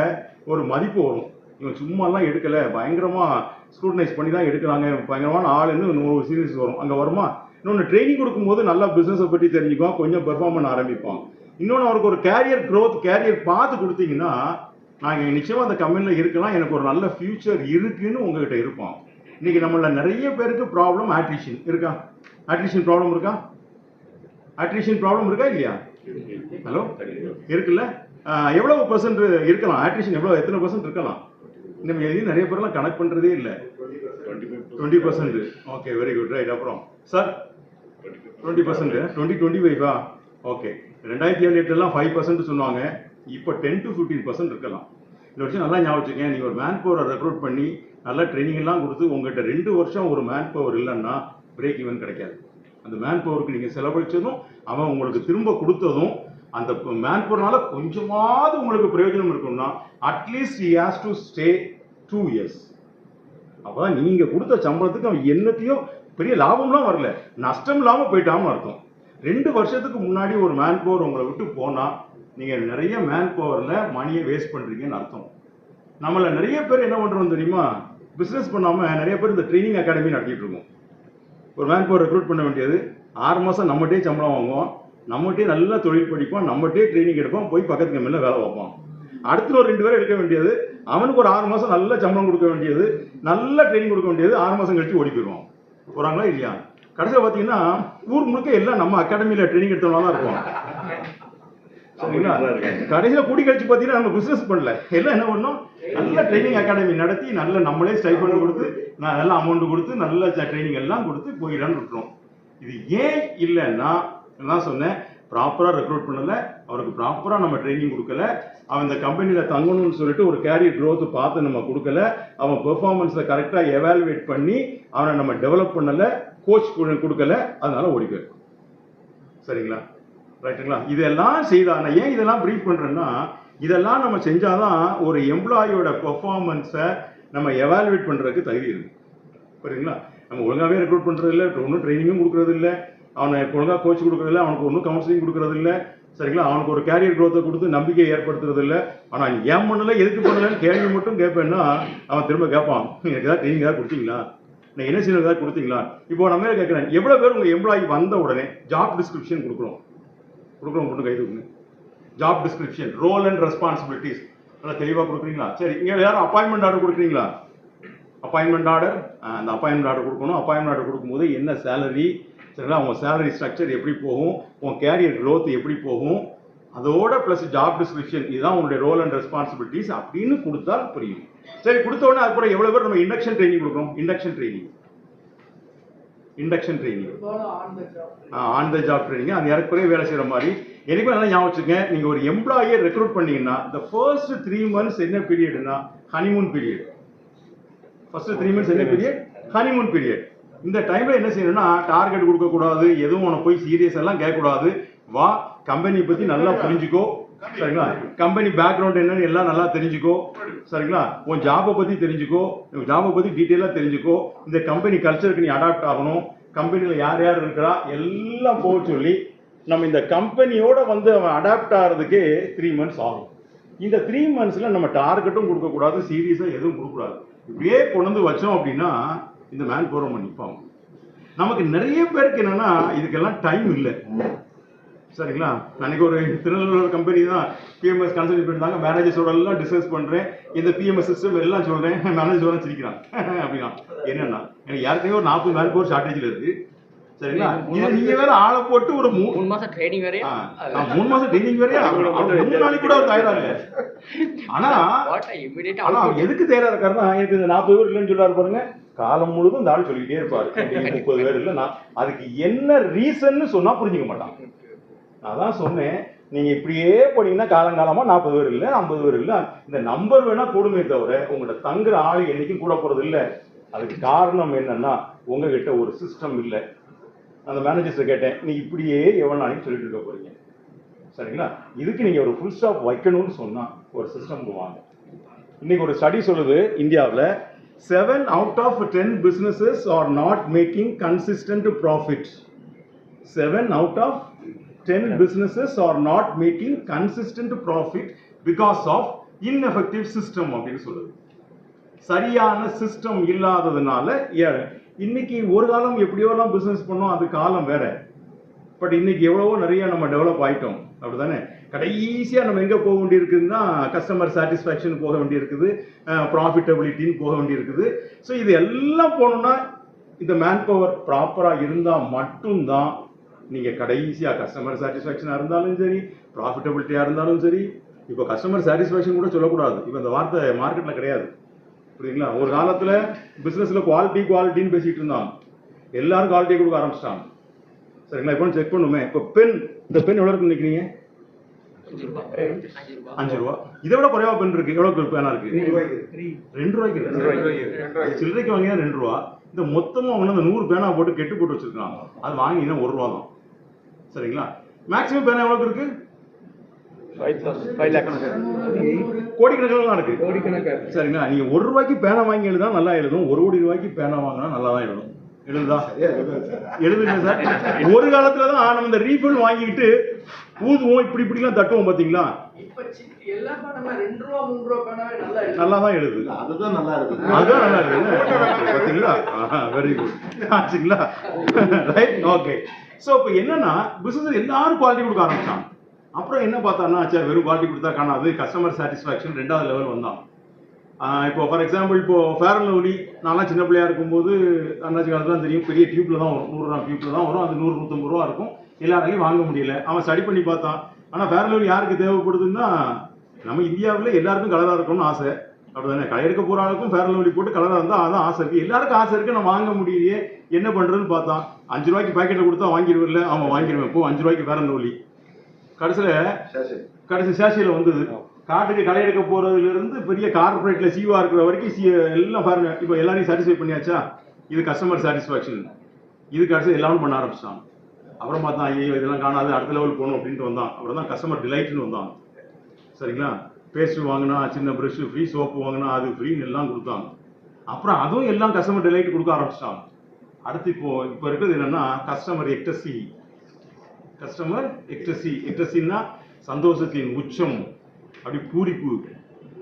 ஒரு மதிப்பு வரும். இவன் சும்மாலாம் எடுக்கலை, பயங்கரமாக ஸ்க்ரூட்டனைஸ் பண்ணி தான் எடுக்கிறாங்க, பயங்கரமான ஆளுன்னு ஒரு சீரியஸ் வரும். அங்கே வருமா? இன்னொன்று ட்ரைனிங் கொடுக்கும்போது நல்லா பிஸ்னஸை பற்றி தெரிஞ்சுக்குவான், கொஞ்சம் பெர்ஃபார்ம் பண்ண ஆரம்பிப்பான். இன்னொன்று அவருக்கு ஒரு கேரியர் க்ரோத், கேரியர் பார்த்து கொடுத்தீங்கன்னா நாங்கள் நிச்சயமாக அந்த கம்பெனியில் இருக்கலாம், எனக்கு ஒரு நல்ல ஃபியூச்சர் இருக்குன்னு உங்ககிட்ட இருப்பான். இன்னைக்கு நம்மள நிறைய பேருக்கு ப்ராப்ளம் ஆட்ரிஷன் இருக்கா? ஆட்ரிஷன் ப்ராப்ளம் இருக்கா? ஆட்ரிஷன் ப்ராப்ளம் இருக்கா இல்லையா? ஹலோ, இருக்குல்ல? எவ்வளவு பர்சன்ட் இருக்கலாம் ஆட்ரிஷன்? எத்தனை பர்சன்ட் இருக்கலாம்? நம்ம எதையும் நிறைய பேர்லாம் கனெக்ட் பண்ணுறதே இல்லை. 20%. Okay, very good, right. அப்புறம் சார் 20%, 20-25 ஓகே. 2007-8 5% சொன்னாங்க. இப்போ 10 to 15% இருக்கலாம். இந்த வருஷம் நல்லா ஞாபகம் வச்சுக்கேன். நீங்கள் ஒரு மேன் பவரை ரெக்ரூட் பண்ணி நல்லா ட்ரைனிங் எல்லாம் கொடுத்து உங்கள்கிட்ட 2 வருஷம் ஒரு மேன் பவர் இல்லைன்னா பிரேக் ஈவன் கிடைக்காது. அந்த மேன் பவருக்கு நீங்கள் செலவழிச்சதும் அவன் உங்களுக்கு திரும்ப கொடுத்ததும் அந்த மேன் பவர்னால கொஞ்சமாவது உங்களுக்கு பிரயோஜனம் இருக்கும்னா at least he has to stay 2 years. அப்போதான் நீங்கள் கொடுத்த சம்பளத்துக்கு அவன் என்னத்தையும் பெரிய லாபம்லாம் வரல, நஷ்டம் இல்லாமல் போயிட்டான்னு அர்த்தம். 2 வருஷத்துக்கு முன்னாடி ஒரு மேன் பவர் உங்களை விட்டு போனால் நீங்கள் நிறைய மேன் பவரில் மணியை வேஸ்ட் பண்ணுறீங்கன்னு அர்த்தம். நம்மள நிறைய பேர் என்ன பண்ணுறோம் தெரியுமா? பிஸ்னஸ் பண்ணாமல் நிறைய பேர் இந்த ட்ரைனிங் அகாடமி நடத்திட்டு இருக்கோம். ஒரு மேன் பவர் ரெக்ரூட் பண்ண வேண்டியது 6 மாதம் நம்மகிட்டே சம்பளம் வாங்குவோம், நம்மகிட்டே நல்லா தொழில் படிப்பான், நம்மகிட்டே ட்ரைனிங் எடுப்பான், போய் பக்கத்து கம்பெனியில் வேலை வைப்பான். அடுத்த ஒரு 2 பேரை எடுக்க வேண்டியது, அவனுக்கு ஒரு 6 மாதம் நல்ல சம்பளம் கொடுக்க வேண்டியது, நல்ல ட்ரைனிங் கொடுக்க வேண்டியது, 6 மாதம் கழிச்சு ஓடி போயிடுவான். போகிறாங்களா இல்லையா? கடைசியில் பார்த்தீங்கன்னா ஊர் முழுக்க எல்லாம் நம்ம அகாடமியில் ட்ரைனிங் எடுத்தவங்க தான் இருப்போம். சரிங்களா? கடைசியில் கூடி கழிச்சு பார்த்தீங்கன்னா நம்ம பிஸ்னஸ் பண்ணல, எல்லாம் என்ன பண்ணோம்? நல்ல ட்ரைனிங் அகாடமி நடத்தி நல்ல நம்மளே ஸ்டைஃபண்ட் கொடுத்து நல்ல அமௌண்ட் கொடுத்து நல்ல ட்ரைனிங் எல்லாம் கொடுத்து போயிடலான்னு விட்டுறோம். இது ஏன் இல்லைன்னா நான் சொன்னேன், ப்ராப்பராக ரெக்ரூட் பண்ணலை, அவருக்கு ப்ராப்பராக நம்ம ட்ரைனிங் கொடுக்கல, அவன் இந்த கம்பெனியில் தங்கணும்னு சொல்லிட்டு ஒரு கேரியர் க்ரோத்து பார்த்து நம்ம கொடுக்கல, அவன் பெர்ஃபார்மன்ஸை கரெக்டாக எவாலுவேட் பண்ணி அவனை நம்ம டெவலப் பண்ணலை, கோச் கொடுக்கல, அதனால ஓடி போயிருக்கோம். சரிங்களா? ரைட்டுங்களா? இதெல்லாம் செய்தால் நான் ஏன் இதெல்லாம் ப்ரீஃப் பண்ணுறேன்னா, இதெல்லாம் நம்ம செஞ்சாதான் ஒரு எம்ப்ளாயோட பெர்ஃபார்மன்ஸை நம்ம எவாலுவேட் பண்ணுறதுக்கு தகுதி இருக்குது. புரியுதுங்களா? நம்ம ஒழுங்காகவே ரெக்ரூட் பண்ணுறது இல்லை, ஒன்றும் ட்ரைனிங்கும் கொடுக்குறது இல்லை, அவனுக்கு ஒழுங்காக கோச் கொடுக்குறது இல்லை, அவனுக்கு ஒன்றும் கவுன்சிலிங் கொடுக்குறது இல்லை. சரிங்களா? அவனுக்கு ஒரு கேரியர் க்ரோத்தை கொடுத்து நம்பிக்கையை ஏற்படுத்துறது இல்லை. ஆனால் ஏன் பண்ணலை, எதுக்கு பண்ணலைன்னு கேள்வி மட்டும் கேட்பேன்னா அவன் திரும்ப கேட்பான், எனக்கு ஏதாவது ட்ரைனிங் ஏதாவது கொடுத்தீங்களா, நான் என்ன செய்யணும் ஏதாவது கொடுத்தீங்களா? இப்போ நம்ம கேட்குறேன், எவ்வளோ பேர் உங்கள் எம்ப்ளாயி வந்த உடனே ஜாப் டிஸ்கிரிப்ஷன் கொடுக்குறோம் மட்டும் கை தூக்குங்க. Job description, role and responsibilities நல்லா தெளிவாக கொடுக்குறீங்களா? சரி, இங்கே யாரும் அப்பாயின்மெண்ட் ஆர்டர் கொடுக்குறீங்களா? அப்பாயின்மெண்ட் ஆர்டர், அந்த அப்பாயின்மெண்ட் ஆர்டர் கொடுக்கணும். அப்பாயின்மெண்ட் ஆர்டர் கொடுக்கும்போது என்ன சேலரி, சரிங்களா, உங்கள் சேலரி ஸ்ட்ரக்சர் எப்படி போகும், உங்கள் கேரியர் க்ரோத் எப்படி போகும், அதோட ப்ளஸ் ஜாப் டிஸ்கிரிப்ஷன், இதுதான் உங்களுடைய ரோல் அண்ட் ரெஸ்பான்சிபிலிட்டிஸ் அப்படின்னு கொடுத்தால் புரியும். சரி, கொடுத்த உடனே அதுக்கப்புறம் எவ்வளோ பேர் நம்ம இண்டக்ஷன் ட்ரைனிங் கொடுக்குறோம்? Induction training on the job training, அந்த இறக்குறைய வேலை செய்கிற மாதிரி. எனக்கும் நல்லா ஞாபகம் வச்சுக்கேன், நீங்கள் ஒரு எம்ப்ளாயை ரெக்ரூட் பண்ணீங்கன்னா இந்த ஃபர்ஸ்ட் 3 months என்ன பீரியட்னா ஹனிமூன் பீரியட். ஃபர்ஸ்ட் 3 months என்ன பீரியட்? Honeymoon period. இந்த டைமில் என்ன செய்யணும்னா டார்கெட் கொடுக்கக்கூடாது, எதுவும் உனக்கு போய் சீரியஸ் எல்லாம் கேட்கக்கூடாது. வா, கம்பெனியை பற்றி நல்லா புரிஞ்சுக்கோ, சரிங்களா, கம்பெனி பேக்ரவுண்ட் என்னன்னு எல்லாம் நல்லா தெரிஞ்சுக்கோ, சரிங்களா, உன் ஜாபை பற்றி தெரிஞ்சுக்கோ, ஜாபை பற்றி டீட்டெயிலாக தெரிஞ்சுக்கோ, இந்த கம்பெனி கல்ச்சருக்கு நீ அடாப்ட் ஆகணும், கம்பெனியில் யார் யார் இருக்கிறா எல்லாம் போக சொல்லி நம்ம இந்த கம்பெனியோட வந்து அவன் அடாப்ட் ஆகிறதுக்கே 3 months ஆகும். இந்த 3 monthsல நம்ம டார்கெட்டும் கொடுக்கக்கூடாது, சீரியஸாக எதுவும் கொடுக்கக்கூடாது. இப்படியே கொண்டு வந்து வச்சோம் அப்படின்னா இந்த மேன் பவர் நம்ம நிற்பாங்க. நமக்கு நிறைய பேருக்கு என்னன்னா இதுக்கெல்லாம் டைம் இல்லை. சரிங்களா? அன்னைக்கு ஒரு திருநெல்வேலி கம்பெனி தான் பிஎம்எஸ் கன்சல்ட் பண்ணிட்டாங்க. மேனேஜர்ஸோட எல்லாம் டிஸ்கஸ் பண்றேன், இந்த பிஎம்எஸ் சிஸ்டம் எல்லாம் சொல்றேன். மேனேஜர் சிரிக்கிறான் அப்படின்னா என்னன்னா எனக்கு யாருக்குமே ஒரு 40 மேன் பவர் ஷார்டேஜ்ல இருக்கு. சரிங்களா? நீங்க வேற ஆளை போட்டு ஒரு 3 மாசம் ட்ரைனிங் வேறயா? 3 மாசம் ட்ரைனிங் வேறயா? 3 நாளைக்கு கூட அவர் தயாரா இல்ல. ஆனா எதுக்கு தயாரா இருக்காருன்னா எனக்கு இந்த 40 பேர் இல்லைன்னு சொல்றாரு பாருங்க. காலம் முழுதும் இந்த ஆள் சொல்லிக்கிட்டே இருப்பாரு 30 பேர் இல்லைன்னா அதுக்கு என்ன ரீசன்னு சொன்னா புரிஞ்சுக்க மாட்டான். நான் தான் சொன்னேன், நீங்க இப்படியே போனீங்கன்னா காலங்காலமா 40 பேர் இல்லை 50 பேர் இல்லை, இந்த நம்பர் வேணா கூடுமே தவிர உங்களோட தங்குற ஆள் என்னைக்கும் கூட போறது இல்லை. அதுக்கு காரணம் என்னன்னா உங்ககிட்ட ஒரு சிஸ்டம் இல்லை. அந்த மேனேஜர்ஸை கேட்டேன், நீ இப்படியே எவ்வளவு நாளைக்கு சொல்லிட்டு இருக்க போறீங்க? சரிங்களா? இதுக்கு நீங்க ஒரு ஃபுல் ஸ்டாப் வைக்கணும்னு சொன்னா ஒரு சிஸ்டம் வாங்க. இன்னைக்கு ஒரு ஸ்டடி சொல்லுது, இந்தியாவில் 7 out of 10 businesses are not making consistent profit. 7 out of 10 businesses are not making consistent profit because of ineffective system அப்படின்னு சொல்லுது. சரியான சிஸ்டம் இல்லாததுனால இன்னைக்கு ஒரு காலம் எப்படியோலாம் பிசினஸ் பண்ணோம், அது காலம் வேற. பட் இன்னைக்கு எவ்வளவோ நிறைய நம்ம டெவலப் ஆயிட்டோம், அப்படிதானே? கடைசியாக நம்ம எங்கே போக வேண்டியிருக்குதுன்னா கஸ்டமர் சாட்டிஸ்ஃபேக்ஷன் போக வேண்டியிருக்குது, ப்ராஃபிட்டபிலிட்டின்னு போக வேண்டியிருக்குது. ஸோ இது எல்லாம் போகணும்னா இந்த மேன் பவர் ப்ராப்பராக இருந்தால் மட்டும்தான் நீங்கள் கடைசியாக கஸ்டமர் சாட்டிஸ்ஃபேக்ஷனாக இருந்தாலும் சரி, ப்ராஃபிட்டபிலிட்டியாக இருந்தாலும் சரி. இப்போ கஸ்டமர் சாட்டிஸ்ஃபேக்ஷன் கூட சொல்லக்கூடாது, இப்போ இந்த வார்த்தை மார்க்கெட்டில் கிடையாது. புரியுங்களா? ஒரு காலத்தில் பிஸ்னஸில் குவாலிட்டின்னு பேசிகிட்டு இருந்தாங்க, எல்லாரும் குவாலிட்டி கொடுக்க ஆரம்பிச்சிட்டாங்க. சரிங்களா? இப்போ செக் பண்ணுமே. இப்போ இந்த பென் எவ்வளோ இருக்குன்னு நினைக்கிறீங்க? 5 ரூபா. இதை விட குறைவா பென் இருக்கு. எவ்வளவு பேனா இருக்கு? 2 ரூபாய்க்கு. சில்லறைக்கு வாங்கினா 2 ரூபா. இந்த மொத்தமா அவங்க அந்த 100 பேனா போட்டு கெட்டு போட்டு வச்சிருக்காங்க. அது வாங்கினா 1 ரூபா தான். சரிங்களா? மேக்ஸிமம் பேனா எவ்வளவு இருக்கு? 5 lakh. கோடிக்கணக்கில் இருக்கு. சரிங்களா? நீங்க 1 ரூபாய்க்கு பேனா வாங்கி எழுதா நல்லா எழுதும், 1 கோடி ரூபாய்க்கு பேனா வாங்கினா நல்லா தான் எழுதும். எழுதுதா? எழுதுங்க சார். ஒரு காலத்துலதான் நம்ம இந்த ரீஃபில் வாங்கிட்டு ஊதுவோம், இப்படிலாம் தட்டுவோம். பாத்தீங்களா? நல்லா தான் எழுது. அதுதான் நல்லா இருக்கு. பாத்தீங்களா? Very good. ஆச்சுங்களா? Right, okay. சோ இப்போ என்னன்னா பிசினஸ் எல்லாரும் குவாலிட்டி கொடுக்க ஆரம்பிச்சாங்க. அப்புறம் என்ன பார்த்தான்னா, சரி வெறும் குவாலிட்டி கொடுத்தா காணாது, கஸ்டமர் சாட்டிஸ்ஃபேக்ஷன் 2வது லெவல் வந்தான். இப்போ ஃபார் எக்ஸாம்பிள் இப்போ ஃபேர் அண்ட் லவ்லி, நான்லாம் சின்ன பிள்ளையா இருக்கும்போது அண்ணாச்சி காலத்துல தெரியும், பெரிய டியூப்ல தான் வரும், 100 ரூபா டியூப்ல தான் வரும். அது 100-150 ரூபா இருக்கும். எல்லாராலையும் வாங்க முடியல. அவன் ஸ்டடி பண்ணி பார்த்தான். ஆனால் ஃபேர் அண்ட் லவ்லி யாருக்கு தேவைப்படுதுன்னா நம்ம இந்தியாவில் எல்லாருக்கும் கலராக இருக்கணும்னு ஆசை, அப்படிதானே? கடையெடுக்க போகிற ஆளுக்கும் ஃபேர் அண்ட் லவ்லி போட்டு கலராக இருந்தால் அதான் ஆசை இருக்குது. எல்லாருக்கும் ஆசை இருக்குது, நான் வாங்க முடியலையே என்ன பண்ணுறதுன்னு பார்த்தான். 5 ரூபாய்க்கு பாக்கெட்டில் கொடுத்தா வாங்கிடுவில்ல? அவன் வாங்கிடுவேன். இப்போ 5 ரூபாய்க்கு ஃபேர் அண்ட் லவ்லி. கடைசி சேஷியில் வந்தது. காட்டுக்கு களை எடுக்க போறதுல இருந்து பெரிய கார்பரேட்ல சீவா இருக்கிற வரைக்கும் எல்லாம் பாருங்க. இப்போ எல்லாரையும் சாட்டிஸ்ஃபை பண்ணியாச்சா? இது கஸ்டமர் சாட்டிஸ்ஃபேக்ஷன். இதுக்கு அடுத்து எல்லாரும் பண்ண ஆரம்பிச்சிட்டான். அப்புறம் பார்த்தா ஐயோ இதெல்லாம் காணாது, அடுத்த லெவல் போகணும் அப்படின்ட்டு வந்தான். அப்புறம் தான் கஸ்டமர் டிலைட்னு வந்தான். சரிங்களா? பேஸ்ட் வாங்கினா சின்ன ப்ரஷ் ஃப்ரீ, சோப்பு வாங்கினா அது ஃப்ரீன்னு எல்லாம் கொடுத்தாங்க. அப்புறம் அதுவும் எல்லாம் கஸ்டமர் டிலைட் கொடுக்க ஆரம்பிச்சிட்டாங்க. அடுத்து இப்போ இருக்கிறது என்னன்னா கஸ்டமர் எக்டசி. கஸ்டமர் எக்டசின்னா சந்தோஷத்தின் உச்சம், அப்படி பூரிப்பு.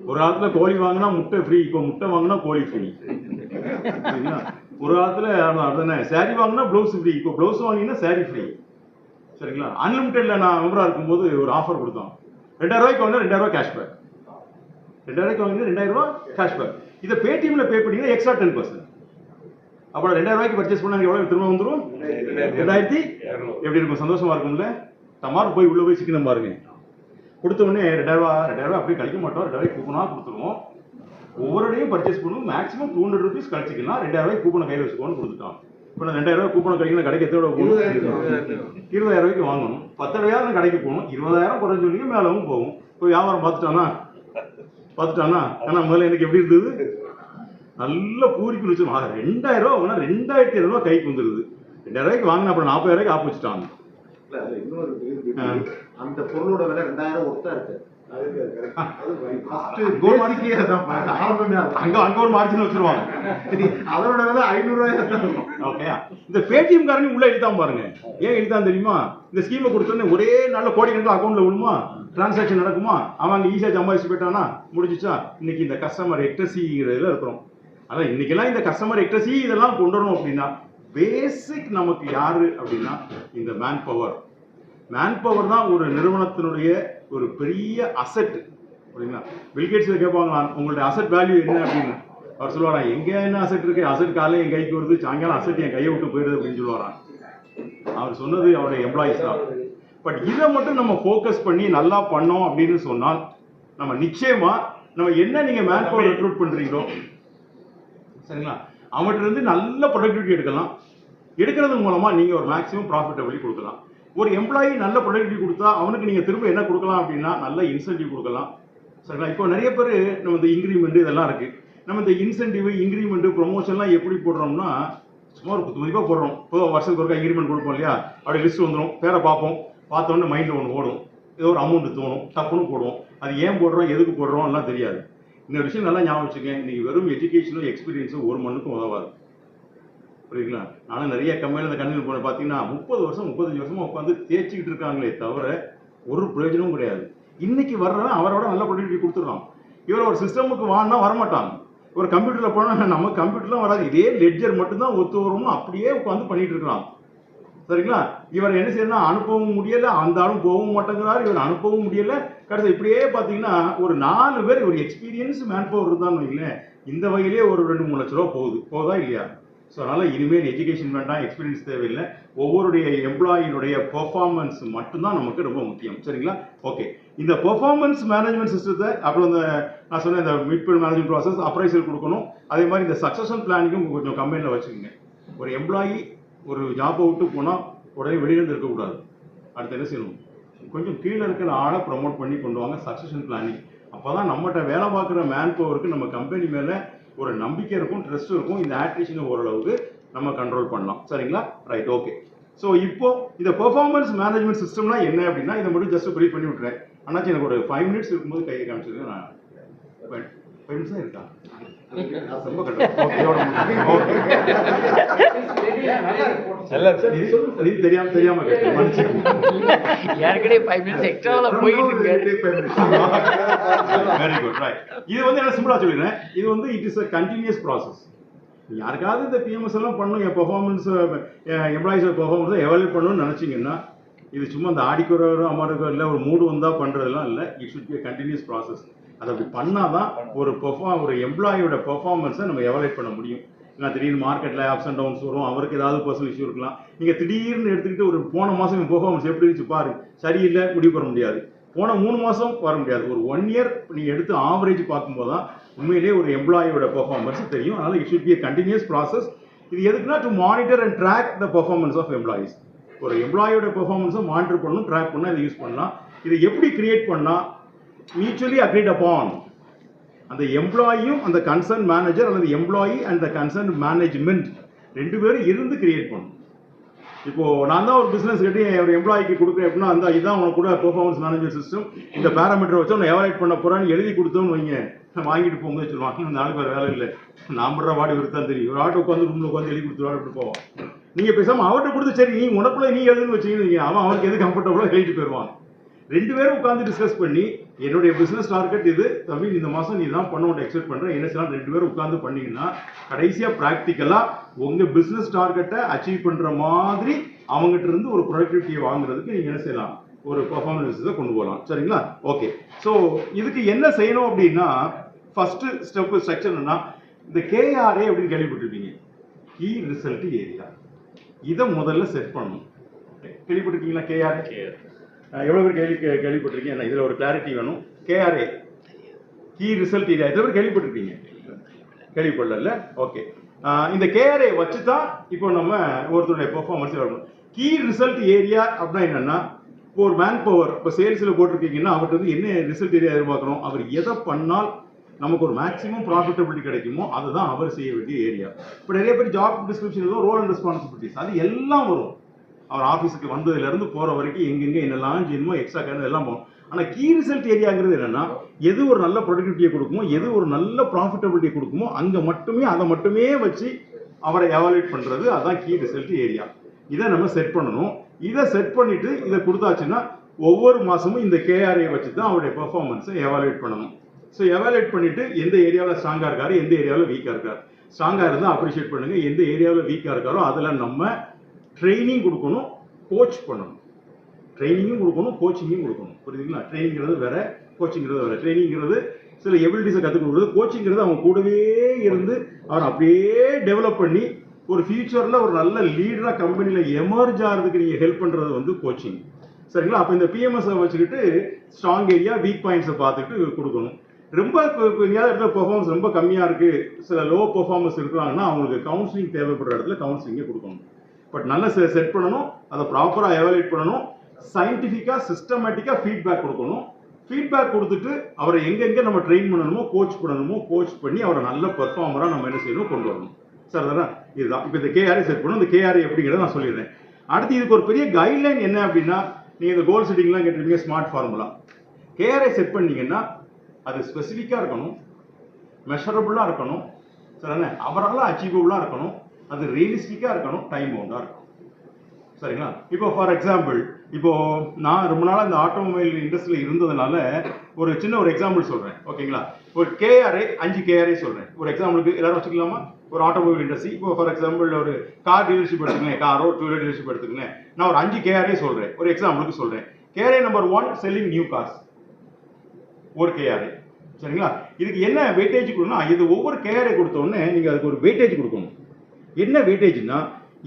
ஒரு காலத்துல கோழி வாங்கினா முட்டை ஃப்ரீ, இப்போ முட்டை வாங்கினா கோழி ஃப்ரீ. சரிங்களா? ஒரு காலத்துல அப்படிதானே, சாரி வாங்கினா பிளவுஸ் ஃப்ரீ, இப்போ பிளவுஸ் வாங்கினா சாரி ஃப்ரீ. சரிங்களா? அன்லிமிட்டெட்ல நான் மெம்பரா இருக்கும்போது ஒரு ஆஃபர் கொடுத்தோம். 2000 ரூபாய்க்கு வாங்கினா 2000 ரூபாய் கேஷ்பேக். 2000 ரூபாய்க்கு வாங்கினா 2000 ரூபாய் கேஷ்பேக். இதை பேடிஎம்ல பே பண்ணீங்கன்னா எக்ஸ்ட்ரா 10%. அப்புறம் 2000 ரூபாய்க்கு பர்ச்சேஸ் பண்ணா எவ்வளவு திரும்ப வந்துடும்? 2000. எப்படி இருக்கும்? சந்தோஷமா இருக்கும்ல? டமார் போய் உள்ள போய் சிக்கனம் பாருங்க. கொடுத்த உடனே 2000 ரூபாய் அப்படியே கழிக்க மாட்டோம். 2000 ரூபாய் கூப்பனா கொடுத்துருவோம். ஒவ்வொருடையும் பர்ச்சேஸ் பண்ணுவோம். Maximum 200 rupees கழிச்சிக்கலாம். 2000 ரூபாய் கூப்பனை கையில் வச்சுக்கோன்னு கொடுத்துட்டான். இப்போ நான் 2000 ரூபாய் கூப்பனை கழிக்கணும், கடைக்கு எத்தோட போகணும்? 20000 ரூபாய்க்கு வாங்கணும். 10 ரூபாய் கடைக்கு போகணும். 20000 குறைஞ்ச சொல்லி மேலவும் போகும். இப்போ வியாபாரம் பார்த்துட்டானா? ஆனால் முதல்ல எனக்கு எப்படி இருந்தது? நல்ல பூரிப்பு வச்சு 2000 ரூபா வாங்கினா 2500 ரூபாய் கைக்கு வந்துருது. 2000 ரூபாய்க்கு வாங்கினா அப்புறம் 40,000 ரூபாய்க்கு ஆப்பு வச்சுட்டாங்க. அந்த பொருளோட விலை 2000 ஒருத்தா இருக்கு. கோல் மார்க்கே அங்க ஒரு மார்ஜின் வச்சிருவாங்க. அதோட விலை 500 ரூபாய். ஓகேயா? இந்த பேடிஎம் காரனையும் உள்ள இழுத்தான் பாருங்க. ஏன் இழுத்தான் தெரியுமா? இந்த ஸ்கீமை கொடுத்தோன்னே ஒரே நாள்ல கோடிக்கணக்கில் அக்கௌண்ட்ல விழுமா, டிரான்சாக்ஷன் நடக்குமா, அவன் ஈஸியா சம்பாதிச்சு போயிட்டானா, முடிஞ்சிச்சா? இன்னைக்கு இந்த கஸ்டமர் எக்டசிங்கிறதுல இருக்கிறோம். அதான் இன்னைக்கெல்லாம் இந்த கஸ்டமர் எக்டசி இதெல்லாம் கொண்டு வரணும் அப்படின்னா பேசிக் நமக்கு யாரு அப்படின்னா இந்த மேன் பவர். மேன் பவர் தான் ஒரு நிறுவனத்தினுடைய ஒரு பெரிய அசெட். அப்படிங்களா? பில்கேட்ஸ்ல கேட்பாங்களா உங்களுடைய அசெட் வேல்யூ என்ன அப்படின்னு. அவர் சொல்லுவாரா, எங்க என்ன அசெட் இருக்கு, அசெட் காலையில் என் கைக்கு வருது, சாயங்காலம் அசெட் என் கையை விட்டு போயிடுது அப்படின்னு சொல்லுவாராம். அவர் சொன்னது அவருடைய எம்ப்ளாயிஸ் தான். பட் இதை மட்டும் நம்ம ஃபோக்கஸ் பண்ணி நல்லா பண்ணோம் அப்படின்னு சொன்னால் நம்ம நிச்சயமா நம்ம என்ன நீங்க மேன் பவர் ரெக்ரூட் பண்றீங்களோ சரிங்களா, அவங்ககிட்ட இருந்து நல்ல ப்ரொடக்டிவிட்டி எடுக்கலாம். எடுக்கிறது மூலமா நீங்க ஒரு மேக்ஸிமம் ப்ராஃபிட்டபிலிட்டி கொடுக்கலாம். ஒரு எம்ப்ளாயி நல்ல ப்ரொடக்டிவிட்டி கொடுத்தா அவனுக்கு நீங்க திரும்ப என்ன கொடுக்கலாம் அப்படின்னா நல்ல இன்சென்டிவ் கொடுக்கலாம். சரிங்களா? இப்போ நிறைய பேர் நம்ம இந்த இன்க்ரிமெண்ட் இதெல்லாம் இருக்கு. நம்ம இந்த இன்சென்டிவ், இன்க்ரிமெண்ட், ப்ரொமோஷன்லாம் எப்படி போடுறோம்னா சும்மா ஒரு 10 மதிப்பாக போடுறோம். இப்போ வருஷத்துக்கு ஒருக்கா இன்க்ரிமெண்ட் கொடுப்போம் இல்லையா, அப்படியே லிஸ்ட் வந்துடும், பேரை பார்ப்போம், பார்த்தோன்னே மைண்டில் ஒன்று ஓடும், ஏதோ ஒரு அமௌண்ட் தோணும், டப்புன்னு போடுவோம். அது ஏன் போடுறோம், எதுக்கு போடுறோம் எல்லாம் தெரியாது. இந்த விஷயம் நல்லா ஞாபகம் வச்சுக்கேன். இன்னைக்கு வெறும் எஜுகேஷனும் எக்ஸ்பீரியன்ஸும் ஒரு மண்ணுக்கும் உதவாது. புரியுதுங்களா? நானும் நிறைய கம்பெனியில் இந்த கண்டினியூ பண்ண பார்த்தீங்கன்னா 30 வருஷம் 35 வருஷமா உட்காந்து தேய்ச்சிக்கிட்டு இருக்காங்களே தவிர ஒரு பிரயோஜனமும் கிடையாது. இன்னைக்கு வர்றவன் அவரோட நல்ல ப்ரொடக்டிவிட்டி கொடுத்துருவான். இவர் ஒரு சிஸ்டமுக்கு வாங்கினா வரமாட்டாங்க. ஒரு கம்ப்யூட்டரில் போனால் நம்ம கம்ப்யூட்டர்லாம் வராது, இதே லெட்ஜர் மட்டும்தான் ஒத்து வரும்னு அப்படியே உட்காந்து பண்ணிட்டு இருக்கலாம். சரிங்களா? இவர் என்ன செய்யணும், அனுப்பவும் முடியல, அந்த ஆளும் போகவும் மாட்டேங்கிறாரு, இவர் அனுப்பவும் முடியல. கடைசி இப்படியே பார்த்தீங்கன்னா ஒரு 4 பேர் ஒரு எக்ஸ்பீரியன்ஸ் மேன் பவர் இருந்தான்னு வைங்களேன், இந்த வகையிலே ஒரு 2-3 லட்ச ரூபா போகுதா இல்லையா? ஸோ அதனால இனிமேல் எஜுகேஷன் வேண்டாம், எக்ஸ்பீரியன்ஸ் தேவையில்லை. ஒவ்வொருடைய எம்ப்ளாயினுடைய பெர்ஃபார்மன்ஸ் மட்டும்தான் நமக்கு ரொம்ப முக்கியம். சரிங்களா? ஓகே, இந்த பெர்ஃபார்மன்ஸ் மேனேஜ்மெண்ட் சிஸ்டத்தை அப்புறம் இந்த நான் சொன்ன இந்த மிட் மேனேஜ்மெண்ட் ப்ராசஸ் அப்ரைசல் கொடுக்கணும். அதே மாதிரி இந்த சக்சஷன் பிளானிங்கும் கொஞ்சம் கம்பெனியில் வச்சுக்கோங்க. ஒரு எம்ப்ளாயி ஒரு ஜாப்பை விட்டு போனால் உடனே வெளியிலேருந்து இருக்கக்கூடாது. அடுத்து என்ன செய்யணும், கொஞ்சம் கீழே இருக்கிற ஆளை ப்ரொமோட் பண்ணி கொண்டு வாங்க. Succession planning. அப்போ தான் நம்மகிட்ட வேலை பார்க்குற மேன் பவருக்கு நம்ம கம்பெனி மேலே ஒரு நம்பிக்கை இருக்கும், ட்ரஸ்ட் இருக்கும். இந்த ஆட்ரிஷனை ஓரளவுக்கு நம்ம கண்ட்ரோல் பண்ணலாம். சரிங்களா? Right, okay. ஸோ இப்போ இந்த பெர்ஃபார்மன்ஸ் மேனேஜ்மெண்ட் சிஸ்டம்னா என்ன அப்படின்னா இதை மட்டும் ஜஸ்ட் ப்ரீஃப் பண்ணி விட்டுறேன். அண்ணாச்சி எனக்கு ஒரு 5 மினிட்ஸ் இருக்கும்போது கையை காமிச்சிருக்கேன். நான் 5 நிமிஷம் தான் இருக்கா? ரொம்ப தெரியாம கேட்டேன், ஏற்கனவே 5 மினிட்ஸ் எக்ஸ்ட்ரால போயிட்டு இருக்கு. Very good, right. இது வந்து என்ன சிம்பிளா சொல்லிடுறேன், இது வந்து it is a continuous process. யாருக்காவது இந்த பிஎம்எஸ் எல்லாம் பண்ணணும், என் பெர்ஃபார்மன்ஸ் எம்ப்ளாயிஸோட பெர்ஃபார்மன்ஸை எவாலுவேட் பண்ணணும்னு நினைச்சீங்கன்னா இது சும்மா அந்த ஆடிக்கோ அம்மாடிக்கோ இல்லை ஒரு மூடு வந்தால் பண்ணுறதுலாம் இல்லை. It should be a continuous process. அதை அப்படி பண்ணாதான் ஒரு எம்ப்ளாயோட பெர்ஃபார்மன்ஸை நம்ம எவாலுவேட் பண்ண முடியும். ஏன்னா திடீர்னு மார்க்கெட்டில் அப்ஸ் அண்ட் டவுன்ஸ் வரும், அவருக்கு ஏதாவது பர்சனல் இஷ்யூ இருக்கலாம். நீங்கள் திடீர்னு எடுத்துக்கிட்டு ஒரு போன மாதம் பெர்ஃபார்மன்ஸ் எப்படி இருந்துச்சு பாரு, சரியில்லை முடிவு பண்ண முடியாது. போன 3 மாதம் வர முடியாது. ஒரு 1 இயர் நீங்கள் எடுத்து ஆவரேஜ் பார்க்கும்போது தான் உண்மையிலேயே ஒரு எம்ப்ளாயோட பெர்ஃபார்மன்ஸ் தெரியும். அதனால் it should be a continuous process. இது எதுக்குன்னா to monitor and track the performance of employees. ஒரு எம்ப்ளாயோட பெர்ஃபார்மன்ஸை மானிட்டர் பண்ணணும், ட்ராக் பண்ணால் இதை யூஸ் பண்ணலாம். இதை எப்படி கிரியேட் பண்ணால் மியூச்சுவலி அக்ரீட் அப்பான் அந்த எம்ப்ளாயும் அந்த கன்சர்ன் மேனேஜர் அல்லது employee and the concern management 2 பேரும் இருந்து கிரியேட் பண்ணணும். இப்போ நான் தான் ஒரு பிசினஸ் கட்டி ஒரு எம்ப்ளாய்க்கு கொடுக்குறேன் அப்படின்னா அந்த இதான் உனக்கு கூட பெர்ஃபார்மன்ஸ் மேனேஜ்மெண்ட் சிஸ்டம், இந்த பேராமீட்டர் வச்சு நான் எவாலுவேட் பண்ண போறான்னு எழுதி கொடுத்தோன்னு வைங்க, வாங்கிட்டு போகும்போது சொல்லுவாங்க இந்த நாளுக்கு வேறு வேலை இல்லை, நான் பண்ற வாடி விருத்தான் தெரியும். ஒரு ஆட்டோ உட்காந்து ரூம்ல உட்காந்து எழுதி கொடுத்துருவாரு, அப்படி போவோம். நீங்க பேசாம அவர்கிட்ட கொடுத்து சரி நீ உனக்குள்ள நீ எழுதுன்னு வச்சுக்கிங்க, அவனுக்கு எது கம்ஃபர்டபுளோ எழுதிட்டு போயிடுவான். 2 பேரும் உட்காந்து டிஸ்கஸ் பண்ணி என்னுடைய பிசினஸ் டார்கெட் இது தம்பி, இந்த மாசம் நீ தான் பண்ண எக்ஸ்பெக்ட் பண்ற என்ன செய்யலாம், 2 பேரும் உட்காந்து பண்ணீங்கன்னா கடைசியா பிராக்டிக்கலா உங்க பிசினஸ் டார்கெட்டை அச்சீவ் பண்ற மாதிரி அவங்ககிட்ட இருந்து ஒரு ப்ரொடக்டிவிட்டியை வாங்குறதுக்கு நீங்க என்ன செய்யலாம், ஒரு பெர்ஃபார்மன்ஸை கொண்டு போகலாம். சரிங்களா? ஓகே. ஸோ இதுக்கு என்ன செய்யணும் அப்படின்னா ஃபர்ஸ்ட் ஸ்டெப் ஸ்ட்ரக்சர் என்னன்னா இந்த KRA அப்படின்னு கேள்விப்பட்டிருப்பீங்க, கீ ரிசல்ட் ஏரியா. இதை முதல்ல செட் பண்ணணும். கேள்விப்பட்டிருக்கீங்களா KRA? எவ்வளவு பேர் கேள்விப்பட்டிருக்கீங்க? இதுல ஒரு கிளாரிட்டி வேணும். KRA கீ ரிசல்ட் ஏரியா இதை கேள்விப்பட்டிருக்கீங்க? கேள்விப்படல. ஓகே. இந்த KRA வச்சு தான் இப்போ நம்ம ஒருத்தருடைய பெர்ஃபார்மன்ஸ் வரணும். கீ ரிசல்ட் ஏரியா அப்படின்னா என்னன்னா, இப்போ ஒரு மேன் பவர் இப்போ சேல்ஸில் போட்டிருக்கீங்கன்னா அவர்கிட்ட வந்து என்ன ரிசல்ட் ஏரியா எதிர்பார்க்கணும், அவர் எதை பண்ணால் நமக்கு ஒரு மேக்ஸிமம் ப்ராஃபிட்டபிலிட்டி கிடைக்குமோ அதுதான் அவர் செய்ய வேண்டிய ஏரியா. இப்போ நிறைய பேர் job description role and responsibilities அது எல்லாம் வரும். அவர் ஆஃபீஸுக்கு வந்ததுலேருந்து போகிற வரைக்கும் எங்கெங்கே என்னெல்லாம் செய்யணுமோ எக்ஸ்ட்ரா கேர் எல்லாம் போகும். ஆனால் கீ ரிசல்ட் ஏரியாங்கிறது என்னன்னா எது ஒரு நல்ல ப்ரொடக்டிவிட்டியை கொடுக்குமோ, எது ஒரு நல்ல ப்ராஃபிட்டபிலிட்டியை கொடுக்குமோ அங்கே மட்டுமே அதை மட்டுமே வச்சு அவரை எவாலுவேட் பண்ணுறது, அதுதான் கீ ரிசல்ட் ஏரியா. இதை நம்ம செட் பண்ணணும். இதை செட் பண்ணிட்டு இதை கொடுத்தாச்சுன்னா ஒவ்வொரு மாதமும் இந்த கேஆர்ஐ வச்சு தான் அவருடைய பெர்ஃபார்மன்ஸை எவாலுவேட் பண்ணணும். ஸோ எவாலுவேட் பண்ணிட்டு எந்த ஏரியாவில் ஸ்ட்ராங்காக இருக்காரு, எந்த ஏரியாவில் வீக்காக இருக்காரு. ஸ்ட்ராங்காக இருந்தால் அப்ரிஷியேட் பண்ணுங்க, எந்த ஏரியாவில் வீக்காக இருக்காரோ அதில் நம்ம ட்ரைனிங் கொடுக்கணும், கோச் பண்ணணும். ட்ரைனிங்கும் கொடுக்கணும், கோச்சிங்கும் கொடுக்கணும். புரியுதுங்களா? ட்ரைனிங்கிறது வேற, கோச்சிங்கிறது வேற. ட்ரைனிங்கிறது சில எபிலிட்டிஸை கற்றுக் கொடுக்குறது, கோச்சிங்கிறது அவங்க கூடவே இருந்து அவரை அப்படியே டெவலப் பண்ணி ஒரு ஃபியூச்சரில் ஒரு நல்ல லீடராக கம்பெனியில் எமர்ஜ் ஆகிறதுக்கு நீங்கள் ஹெல்ப் பண்ணுறது வந்து கோச்சிங். சரிங்களா? அப்போ இந்த பிஎம்எஸை வச்சுக்கிட்டு ஸ்ட்ராங் ஏரியா, வீக் பாயிண்ட்ஸை பார்த்துட்டு கொடுக்கணும். ரொம்ப எங்கேயாவது இடத்துல பெர்ஃபார்மன்ஸ் ரொம்ப கம்மியாக இருக்குது, சில லோ பெர்ஃபார்மன்ஸ் இருக்கிறாங்கன்னா அவங்களுக்கு கவுன்சிலிங் தேவைப்படுற இடத்துல கவுன்சிலிங்கே கொடுக்கணும். பட் நல்லா செட் பண்ணணும், அதை ப்ராப்பராக எவாலுவேட் பண்ணணும், சயின்டிஃபிக்காக சிஸ்டமேட்டிக்காக ஃபீட்பேக் கொடுக்கணும். ஃபீட்பேக் கொடுத்துட்டு அவரை எங்கெங்கே நம்ம ட்ரெயின் பண்ணணுமோ, கோச் பண்ணி அவரை நல்ல பெர்ஃபார்மராக நம்ம என்ன செய்யணும், கொண்டு வரணும். சார் தானே? இதுதான் இப்போ இந்த கேஆர்ஐ செட் பண்ணணும். இந்த கேஆர்ஐ எப்படிங்கிறத நான் சொல்லிடுறேன். அடுத்து இதுக்கு ஒரு பெரிய கைட்லைன் என்ன அப்படின்னா, நீங்கள் இந்த கோல் செட்டிங்லாம் கேட்டிருக்கீங்க, ஸ்மார்ட் ஃபார்முலா. கேஆர்ஐ செட் பண்ணீங்கன்னா அது ஸ்பெசிஃபிக்காக இருக்கணும், மெஷரபுளாக இருக்கணும், சரிண்ணே, அவரால் அச்சீவபுளாக இருக்கணும், அது ரியலிஸ்டிக்காக இருக்கணும், டைம் பவுண்டாக இருக்கணும். சரிங்களா? இப்போ ஃபார் எக்ஸாம்பிள், இப்போ நான் ரொம்ப நாளாக இந்த ஆட்டோமொபைல் இண்டஸ்ட்ரியில் இருந்ததுனால ஒரு சின்ன ஒரு எக்ஸாம்பிள் சொல்கிறேன். ஓகேங்களா? ஒரு கேஆர்ஐ 5 கேஆர்ஐ சொல்கிறேன். ஒரு எக்ஸாம்பிளுக்கு எல்லாரும் வச்சுக்கலாமா? ஒரு ஆட்டோமொபைல் இண்டஸ்ட்ரி, இப்போ ஃபார் எக்ஸாம்பிள் ஒரு கார் டீலர்ஷிப் எடுத்துக்கலேன், காரோ டூ வீலர் டீலர்ஷிப் எடுத்துக்கலேன். நான் ஒரு 5 கேஆர்ஐ சொல்கிறேன், ஒரு எக்ஸாம்பிளுக்கு சொல்கிறேன். KRI number 1 selling new cars, ஒரு கேஆர்ஐ. சரிங்களா? இதுக்கு என்ன வெயிட்டேஜ் கொடுக்கணும்? இது ஒவ்வொரு கேஆர்ஐ கொடுத்தோடனே நீங்கள் அதுக்கு ஒரு வெயிட்டேஜ் கொடுக்கணும். என்ன வெயிட்டேஜ்னா,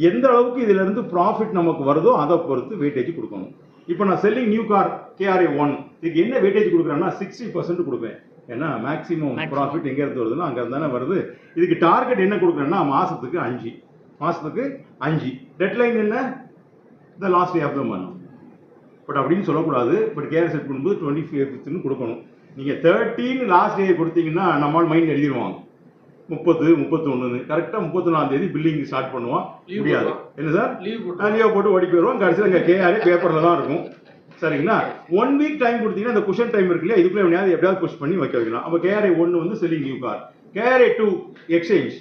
எந்த அளவுக்கு இதுல இருந்து ப்ராஃபிட் நமக்கு வருதோ அதை பொறுத்து வெயிட்டேஜ் கொடுக்கணும். இப்போ நான் செல்லிங் நியூ கார் கேஆர்ஐ 1 இதுக்கு என்ன வெயிட்டேஜ் கொடுக்குறேன்னா 60% கொடுப்பேன். ஏன்னா மேக்ஸிமம் ப்ராஃபிட் எங்க இருந்து வருதுன்னா அங்க இருந்தானே வருது. இதுக்கு டார்கெட் என்ன கொடுக்குறேன்னா மாசத்துக்கு 5. டெட்லைன் என்ன? இந்த last day of the month. But அப்படின்னு சொல்லக்கூடாது. பட் கேஆர்ஐ செட் பண்ணும்போது 25th கொடுக்கணும். நீங்க 13 லாஸ்ட் டே கொடுத்தீங்கன்னா நம்மளால் மைண்ட் எழுதிடுவாங்க. 30, 31 கரெக்டாக 31ஆம் பில்லிங் ஸ்டார்ட் பண்ணுவான். முடியாது. என்ன சார்? லீவ் போட்டு ஓடி போயிடுவோம். கடைசியில் இங்கே கேஆர்ஐ பேப்பரில் தான் இருக்கும். சரிங்களா? 1 வீக் டைம் கொடுத்தீங்கன்னா அந்த குஷன் டைம் இருக்கு இல்லையா, இதுக்குள்ள எப்படியாவது புஷ் பண்ணி வைக்கலாம். அப்போ கேஆர்ஐ 1 வந்து selling new car, KRI 2 exchange.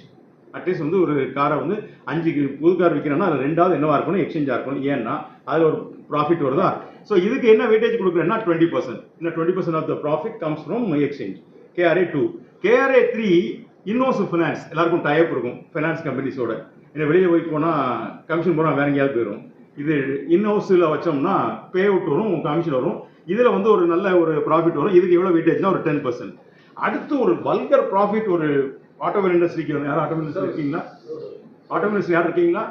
At least வந்து ஒரு காரை வந்து 5 புது கார் விற்கிறேன்னா அது 2வது என்னவா இருக்கணும், எக்ஸ்சேஞ்சாக இருக்கணும். ஏன்னா அதில் ஒரு ப்ராஃபிட் வருதா. ஸோ இதுக்கு என்ன வெயிட்டேஜ் கொடுக்குறேன்னா 20%. இன்னும் 20% of the profit comes from exchange. KRI 2. KRI 3 innovative finance. எல்லாருக்கும் டைப் இருக்கும் ஃபினான்ஸ் கம்பெனிஸோட. ஏன்னா வெளியே போய் போனால் கமிஷன் போனால் வேற எங்கேயாவது போயிடும். இது இன்னோஸில் வச்சோம்னா பே அவுட் வரும், கமிஷன் வரும். இதில் வந்து ஒரு நல்ல ஒரு ப்ராஃபிட் வரும். இதுக்கு எவ்வளோ வெயிட்டேஜ்னா ஒரு 10%. அடுத்து ஒரு வல்கர் ப்ராஃபிட் ஒரு ஆட்டோமொபைல் இண்டஸ்ட்ரிக்கு வரும். யாரும் ஆட்டோமொபைல் இண்டஸ்ட்ரி இருக்கீங்களா? ஆட்டோமொபைல் இண்டஸ்ட்ரி யாரும் இருக்கீங்களா?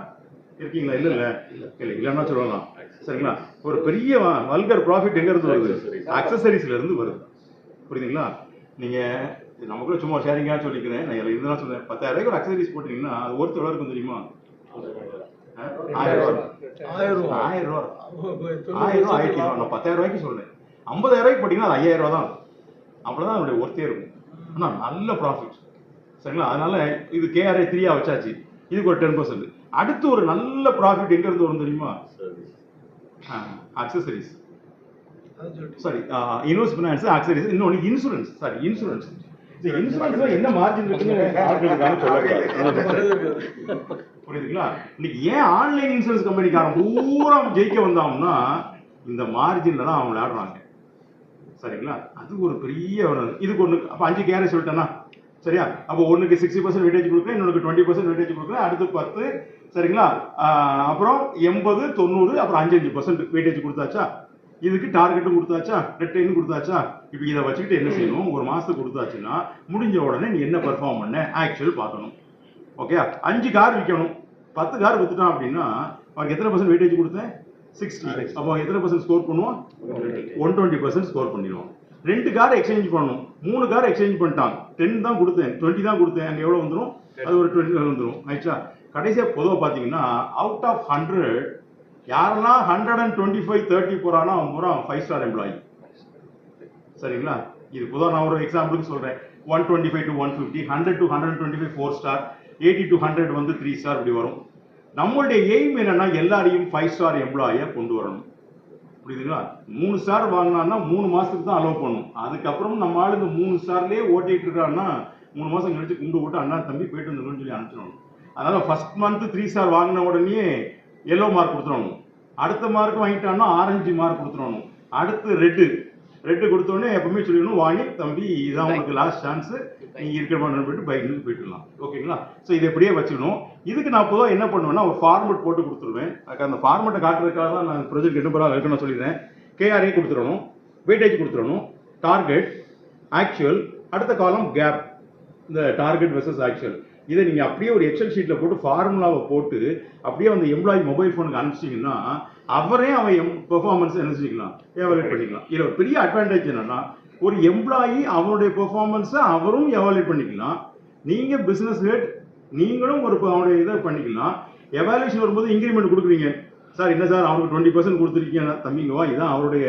இல்லைன்னா சொல்லலாம். சரிங்களா? ஒரு பெரிய வல்கர் ப்ராஃபிட் எங்க இருந்து வருது? அக்சசரிஸ்ல இருந்து வருது. புரியுதுங்களா? நீங்க நமக்குள்ள சும்மா ஷேரிங்கா சொல்லிக்கிறேன். நான் இதுதான் சொல்றேன். 10,000 ஒரு அக்சசரிஸ் போட்டீங்கன்னா அது ஒருத்தர் எவ்வளவு இருக்கும் தெரியுமா? 1000 ரூபா. 1000 நான் 10,000 ரூபாய்க்கு சொல்றேன். 50,000 ரூபாய்க்கு போட்டீங்கன்னா அது 5,000 ரூபா தான். அவ்வளவுதான் அதனுடைய ஒர்த்தே இருக்கும். ஆனா நல்ல ப்ராஃபிட். சரிங்களா? அதனால இது கேஆர்ஐ 3 வச்சாச்சு. இதுக்கு ஒரு 10%. அடுத்து ஒரு நல்ல ப்ராஃபிட் எங்க இருந்து வரும் தெரியுமா? Accessories. Sorry, invest finance, accessories. இன்னொன்று இன்சூரன்ஸ். Sorry, insurance. இன்சூரன்ஸ்ல என்ன மார்ஜின் இருக்குன்னு புரியுதுங்களா? இன்னைக்கு ஏன் ஆன்லைன் இன்சூரன்ஸ் கம்பெனிக்காரன் பூரா ஜெயிக்க வந்தாங்கன்னா இந்த மார்ஜின்ல தான் அவங்க விளையாடுறாங்க. சரிங்களா? அது ஒரு பெரிய இதுக்கு ஒன்று. அப்போ 5 கேஆர்ஐ சொல்லிட்டேன்னா சரியா? அப்போ ஒன்றுக்கு 60% வெயிட்டேஜ் கொடுக்குறேன், இன்னொருக்கு 20% வெயிட்டேஜ் கொடுக்குறேன், அடுத்து 10. சரிங்களா? அப்புறம் 80, 90, அப்புறம் 5% வெயிட்டேஜ் கொடுத்தாச்சா? இதுக்கு டார்கெட்டும் கொடுத்தாச்சா, டெட்லைனும் கொடுத்தாச்சா? இப்போ இதை வச்சுக்கிட்டு என்ன செய்யணும்? ஒரு மாசத்துக்கு கொடுத்தாச்சுன்னா முடிஞ்ச உடனே நீ என்ன பெர்ஃபார்ம் பண்ண ஆக்சுவல் பார்க்கணும். ஓகே? 5 கார் விற்கணும், 10 கார் வித்துட்டான் அப்படின்னா அவனுக்கு எத்தனை % வெயிட்டேஜ் கொடுத்தேன்? 60. அப்போ எத்தனை % ஸ்கோர் பண்ணுவான்? 120% ஸ்கோர் பண்ணிடுவான். 2 கார் எக்ஸ்சேஞ்ச் பண்ணணும், 3 கார் எக்ஸ்சேஞ்ச் பண்ணிட்டான், 10 தான் கொடுத்தேன், 20 தான் கொடுத்தேன், அங்கே எவ்வளோ வந்துடும்? அது ஒரு 20 வந்துடும். ஆயிடுச்சா? கடைசியாக பொதுவாக பார்த்தீங்கன்னா அவுட் ஆஃப் 100 யாரெல்லாம் 125, 30 போறானோ அவன் பூரா 5 ஸ்டார் எம்ப்ளாயி. சரிங்களா? இது பொதுவாக நான் ஒரு எக்ஸாம்பிளுக்கு சொல்றேன். 125 to 150, 100 to 125 4 ஸ்டார், 80 to 100 வந்து 3 ஸ்டார் இப்படி வரும். நம்மளுடைய எய்ம் என்னன்னா எல்லாரையும் 5 ஸ்டார் எம்ப்ளாயை கொண்டு வரணும். புரியுதுங்களா? 3 ஸ்டார் வாங்கினான்னா 3 மாசத்துக்கு தான் அலோவ் பண்ணும். அதுக்கப்புறம் நம்ம ஆளு இந்த 3 ஸ்டார்லயே ஓட்டிட்டு இருக்கான்னா 3 மாசம் கழிச்சு கும்பிட்டு போட்டு அண்ணா தம்பி போயிட்டு வந்துருன்னு சொல்லி அனுப்பிச்சிடணும். அதனால ஃபர்ஸ்ட் மந்த் 3 ஸ்டார் வாங்கின உடனே எல்லோ மார்க் கொடுத்துடணும். அடுத்த மார்க் வாங்கிட்டான்னா ஆரஞ்சு மார்க் கொடுத்துடணும். அடுத்து ரெட்டு கொடுத்தோடனே எப்பவுமே சொல்லிடணும், வாங்கி தம்பி இதான் உங்களுக்கு லாஸ்ட் சான்ஸ், நீங்க இருக்கிற மாதிரி போயிட்டு பைக்ல போயிட்டுலாம். ஓகேங்களா? ஸோ இதை எப்படியே வச்சுக்கணும். இதுக்கு நான் பொதுவாக என்ன பண்ணுவேன்னா ஒரு ஃபார்மெட் போட்டு கொடுத்துருவேன். அந்த ஃபார்மெட்டை காட்டுறதுக்காக தான் நான் ப்ரொஜெக்ட் என்ன பண்ணா இருக்குன்னு நான் சொல்லிடுறேன். KRA கொடுத்துடணும், வெயிட்டேஜ் கொடுத்துடணும், டார்கெட், ஆக்சுவல், அடுத்த காலம் கேப், இந்த டார்கெட் வெர்சஸ் ஆக்சுவல். இதை நீங்கள் அப்படியே ஒரு எக்ஸல் ஷீட்டில் போட்டு ஃபார்முலாவை போட்டு அப்படியே அந்த எம்ப்ளாயி மொபைல் ஃபோனுக்கு அனுப்பிச்சிங்கன்னா அவரே அவன் பெர்ஃபார்மன்ஸ் என்ன செஞ்சுக்கலாம், எவாலுவேட் பண்ணிக்கலாம். இதில் ஒரு பெரிய அட்வான்டேஜ் என்னன்னா ஒரு எம்ப்ளாயி அவனுடைய பெர்ஃபார்மன்ஸை அவரும் எவாலுவேட் பண்ணிக்கலாம். நீங்கள் பிஸ்னஸ் ஹெட் நீங்களும் ஒரு அவனுடைய இதை பண்ணிக்கலாம். எவாலுவேஷன் வரும்போது இன்க்ரிமெண்ட் கொடுக்குறீங்க. சார் என்ன சார் அவனுக்கு 20% கொடுத்துருக்கீங்க தம்பிங்கவா, இதுதான் அவருடைய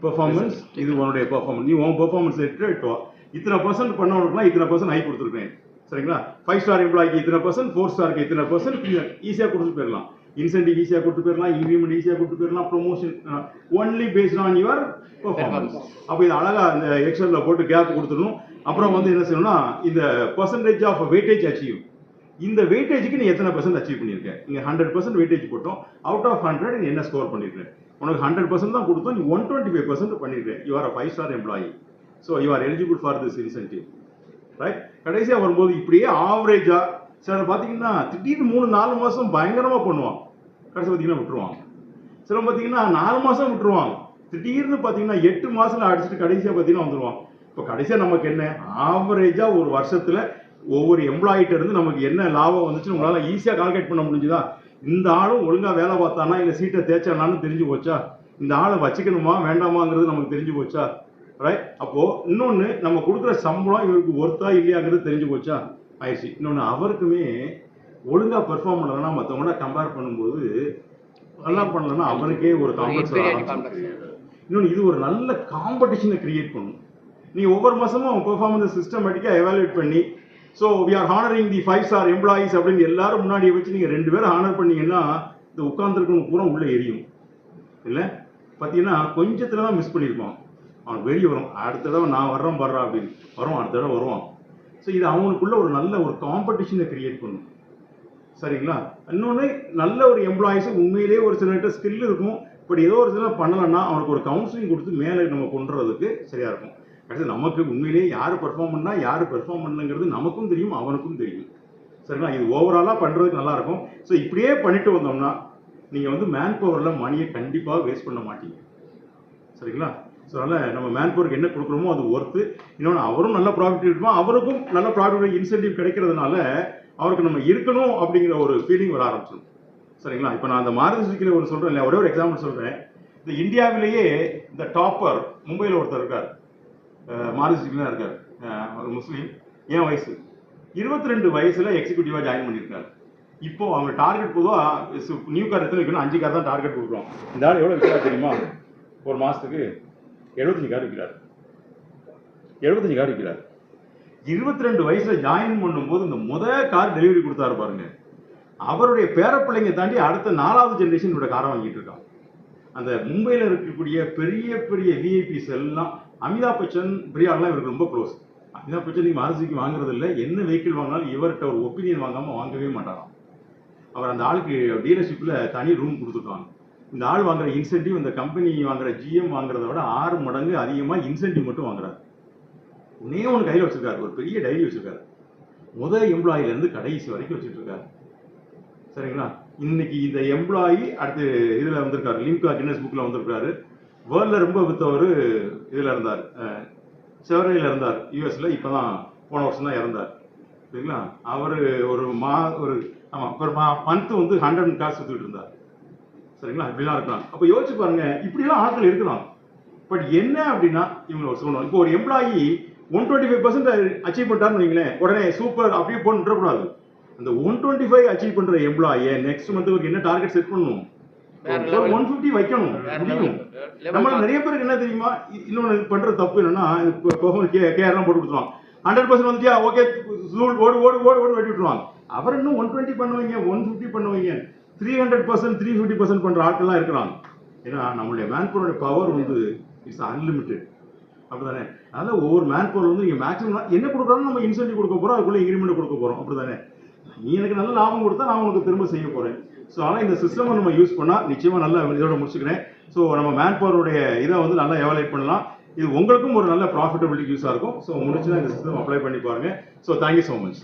பெர்ஃபார்மன்ஸ், இது உன்னுடைய பெர்ஃபார்மன்ஸ், நீ உன் பெர்ஃபார்மன்ஸ் எடுத்து இத்தனை % பண்ணவனுக்குலாம் இத்தனை % ஹை கொடுத்துருக்கேன். சரிங்களா? 5 ஸ்டார் எம்ப்ளாய்க்கு இத்தனை %, 4 ஸ்டாருக்கு இத்தனை % ஈஸியாக கொடுத்துட்டு போயிடலாம். இன்சென்டிவ் ஈஸியாக கொடுத்து போயிடலாம், இன்க்ரிமெண்ட் ஈஸியாக கொடுத்து போயிடலாம், promotion only based on your performance. அப்போ இது அழகாக இந்த எக்ஸலில் போட்டு கேப் கொடுத்துடணும். அப்புறம் வந்து என்ன செய்யணும்னா இந்த பர்சன்டேஜ் ஆஃப் வெயிட்டேஜ் அச்சீவ், இந்த வெயிட்டேஜுக்கு நீ எத்தனை % அச்சீவ் பண்ணியிருக்க. இங்கே 100% வெயிட்டேஜ் போட்டோம், அவுட் ஆஃப் 100 நீ என்ன ஸ்கோர் பண்ணியிருக்கேன். உனக்கு 100% தான் கொடுத்தோம், நீ 125% பண்ணியிருக்கேன். You are a 5 star employee, so you are eligible for this incentive. Right? கடைசியாக வரும்போது இப்படியே ஆவரேஜா சிலர் பார்த்தீங்கன்னா திடீர்னு 3-4 மாதம் பயங்கரமாக பண்ணுவான், கடைசி பார்த்தீங்கன்னா விட்டுருவாங்க. சிலர் பார்த்தீங்கன்னா 4 மாதம் விட்டுருவாங்க, திடீர்னு பார்த்தீங்கன்னா 8 மாதத்தில் அடிச்சுட்டு கடைசியாக பார்த்தீங்கன்னா வந்துடுவான். இப்போ கடைசியாக நமக்கு என்ன ஆவரேஜா ஒரு வருஷத்தில் ஒவ்வொரு எம்ப்ளாயிட்ட இருந்து நமக்கு என்ன லாபம் வந்துச்சுன்னு உங்களால் ஈஸியாக கால்குலேட் பண்ண முடிஞ்சுதா? இந்த ஆளும் ஒழுங்காக வேலை பார்த்தானா இல்லை சீட்டை தேய்ச்சானான்னு தெரிஞ்சு போச்சா? இந்த ஆளை வச்சுக்கணுமா வேண்டாமாங்கிறது நமக்கு தெரிஞ்சு போச்சா? ரைட்? அப்போ இன்னொன்று நம்ம கொடுக்குற சம்பளம் இவருக்கு ஒர்த்தா இல்லையாங்கிறது தெரிஞ்சு போச்சா? ஆயிடுச்சு. இன்னொன்று அவருக்குமே ஒழுங்காக பெர்ஃபார்ம் பண்ணலன்னா மற்றவங்கள கம்பேர் பண்ணும்போது நல்லா பண்ணலன்னா அவருக்கே ஒரு காம்ப்ளெக்ஸ். இன்னொன்று இது ஒரு நல்ல காம்படிஷனை கிரியேட் பண்ணும். நீ ஒவ்வொரு மாதமும் பெர்ஃபார்மன்ஸ் சிஸ்டமேட்டிக்காக எவாலுவேட் பண்ணி so we are honouring the 5 star employees அப்படின்னு எல்லாரும் முன்னாடி வச்சு நீங்கள் 2 பேரும் ஹானர் பண்ணீங்கன்னா இந்த உட்காந்துருக்கவங்க பூரா உள்ளே எரியும். இல்லை பார்த்தீங்கன்னா கொஞ்சத்தில் தான் மிஸ் பண்ணியிருப்பான், அவனுக்கு வெளியே வரும், அடுத்த தடவை நான் வர்றேன் படுறா அப்படின்னு வரும், அடுத்த தடவை வருவான். ஸோ இது அவனுக்குள்ள ஒரு நல்ல ஒரு காம்படிஷனை கிரியேட் பண்ணும். சரிங்களா? இன்னொன்று நல்ல ஒரு எம்ப்ளாயிஸு உண்மையிலேயே ஒரு சிலர்கிட்ட ஸ்கில் இருக்கும், பட் ஏதோ ஒரு சில பண்ணலைன்னா அவனுக்கு ஒரு கவுன்சிலிங் கொடுத்து மேலே நம்ம கொண்டுறதுக்கு சரியாக இருக்கும். அடுத்து நமக்கு உண்மையிலேயே யார் பெர்ஃபார்ம் பண்ணால் யார் பெர்ஃபார்ம் பண்ணலங்கிறது நமக்கும் தெரியும், அவனுக்கும் தெரியும். சரிங்களா? இது ஓவராலாக பண்ணுறதுக்கு நல்லாயிருக்கும். ஸோ இப்படியே பண்ணிட்டு வந்தோம்னா நீங்கள் வந்து மேன் பவரில் மணியை கண்டிப்பாக வேஸ்ட் பண்ண மாட்டீங்க. சரிங்களா? ஸோ அதனால் நம்ம மேன் பவருக்கு என்ன கொடுக்குறோமோ அது ஒர்த்து. இன்னொன்று அவரும் நல்ல ப்ராஃபிட் இருப்போம், அவருக்கும் நல்ல ப்ராஃபிட் இன்சென்டிவ் கிடைக்கிறதுனால அவருக்கு நம்ம இருக்கணும் அப்படிங்கிற ஒரு ஃபீலிங் வர ஆரம்பிச்சிடும். சரிங்களா? இப்போ நான் அந்த மாருதி சுசுக்கியில் ஒரு சொல்கிறேன் இல்லை, ஒரே ஒரு எக்ஸாம்பிள் சொல்கிறேன். இந்த இந்தியாவிலேயே இந்த டாப்பர் மும்பையில் ஒருத்தர் இருக்கார், மாருதி சுசுக்கியில் இருக்கார், ஒரு முஸ்லீம், என் வயசு 22 வயசில் எக்ஸிக்யூட்டிவாக ஜாயின் பண்ணியிருக்காரு. இப்போ அவங்க டார்கெட் பொதுவாக நியூ கார் எத்தனை விற்கணும், 5 கார் தான் டார்கெட் கொடுக்குறோம். இந்த ஆள் எவ்வளோ விற்கிறார் தெரியுமா? ஒரு மாதத்துக்கு 75 கார் விற்கிறார். 75 கார் விற்கிறார். 22 வயசுல ஜாயின் பண்ணும்போது இந்த முதல் கார் டெலிவரி கொடுத்தாரு பாருங்க, அவருடைய பேரப்பிள்ளைங்க தாண்டி அடுத்த 4வது ஜென்ரேஷன் இவருடைய காரை வாங்கிட்டு இருக்கான். அந்த மும்பையில் இருக்கக்கூடிய பெரிய பெரிய விஐபிஸ் எல்லாம் அமிதாப் பச்சன் பிரியாலாம் இவருக்கு ரொம்ப க்ளோஸ். அமிதாப் பச்சன் நீங்க மாருதிக்கு வாங்குறது இல்லை, என்ன வெஹிக்கிள் வாங்கினாலும் இவர்கிட்ட ஒரு ஒப்பீனியன் வாங்காம வாங்கவே மாட்டாராம். அவர் அந்த ஆளுக்கு டீலர்ஷிப்பில் தனி ரூம் கொடுத்துருக்காங்க. இந்த ஆள் வாங்குற இன்சென்டிவ் இந்த கம்பெனி வாங்குற ஜிஎம் வாங்குறத விட 6 மடங்கு அதிகமாக இன்சென்டிவ் மட்டும் வாங்குறாரு. ஒன்னே ஒன்று கையில் வச்சிருக்காரு, ஒரு பெரிய டைரி வச்சிருக்காரு, முதல் எம்ப்ளாயிலேருந்து கடைசி வரைக்கும் வச்சுட்டு இருக்காரு. சரிங்களா? இன்னைக்கு இந்த எம்ப்ளாயி அடுத்து இதில் வந்திருக்காரு, லிம்கா கின்னஸ் புக்கில் வந்திருக்காரு. வேர்ல்டில் ரொம்ப வித்தவர் இதில் இருந்தார், செவரையில் இருந்தார் யூஎஸ்ல, இப்போ தான் போன வருஷம் தான் இறந்தார். சரிங்களா? அவர் ஒரு ஆமாம் ஒரு மந்த்து வந்து 100 காசு சுற்றிட்டு இருந்தார். சரிங்களா? இப்படிலாம் இருக்கலாம். அப்போ யோசிச்சு பாருங்க, இப்படிலாம் ஆட்கள் இருக்கலாம். பட் என்ன அப்படின்னா இவங்க சொல்லணும், இப்போ ஒரு எம்ப்ளாயி 125% அச்சீவ் பண்ணிட்டாருன்னு வைங்களேன், உடனே சூப்பர் அப்படியே போட்டு விடக்கூடாது. அந்த 125 அச்சீவ் பண்ற எம்ப்ளாயை நெக்ஸ்ட் மந்த்துக்கு என்ன டார்கெட் செட் பண்ணணும், 150 வைக்கணும் முடியும். நம்மள நிறைய பேருக்கு என்ன தெரியுமா, இன்னொன்று பண்ற தப்பு என்னன்னா கேர்லாம் போட்டு கொடுத்துருவாங்க. 100% வந்துட்டியா, ஓகே ஓடு ஓடு ஓடு ஓடு வெட்டி விட்டுருவாங்க. அவர் இன்னும் 120 பண்ணுவீங்க, 150 பண்ணுவீங்க, 300% 350% பண்ற ஆட்கள்லாம் இருக்கிறாங்க. ஏன்னா நம்மளுடைய மேன்பவருடைய பவர் வந்து இட்ஸ் அன்லிமிட்டெட், அப்படிதானே? அதனால ஒவ்வொரு மேன்பவர் வந்து நீங்க மேக்ஸிமம் என்ன கொடுக்குறாலும் நம்ம இன்சென்டிவ் கொடுக்க போறோம், அதுக்குள்ள இன்கிரிமெண்ட் கொடுக்க போறோம், அப்படிதானே? நீ எனக்கு நல்ல லாபம் கொடுத்தா நான் உனக்கு திரும்ப செய்ய போறேன். ஸோ ஆனால் இந்த சிஸ்டம் நம்ம யூஸ் பண்ணா நிச்சயமா நல்லா இதோட முடிச்சுக்கிறேன். ஸோ நம்ம மேன்பவருடைய இதை வந்து நல்லா எவாலுவேட் பண்ணலாம். இது உங்களுக்கும் ஒரு நல்ல ப்ராஃபிட்டபிலிட்டி யூஸாக இருக்கும். ஸோ முடிச்சுதான் இந்த சிஸ்டம் அப்ளை பண்ணி பாருங்க. So thank you so much.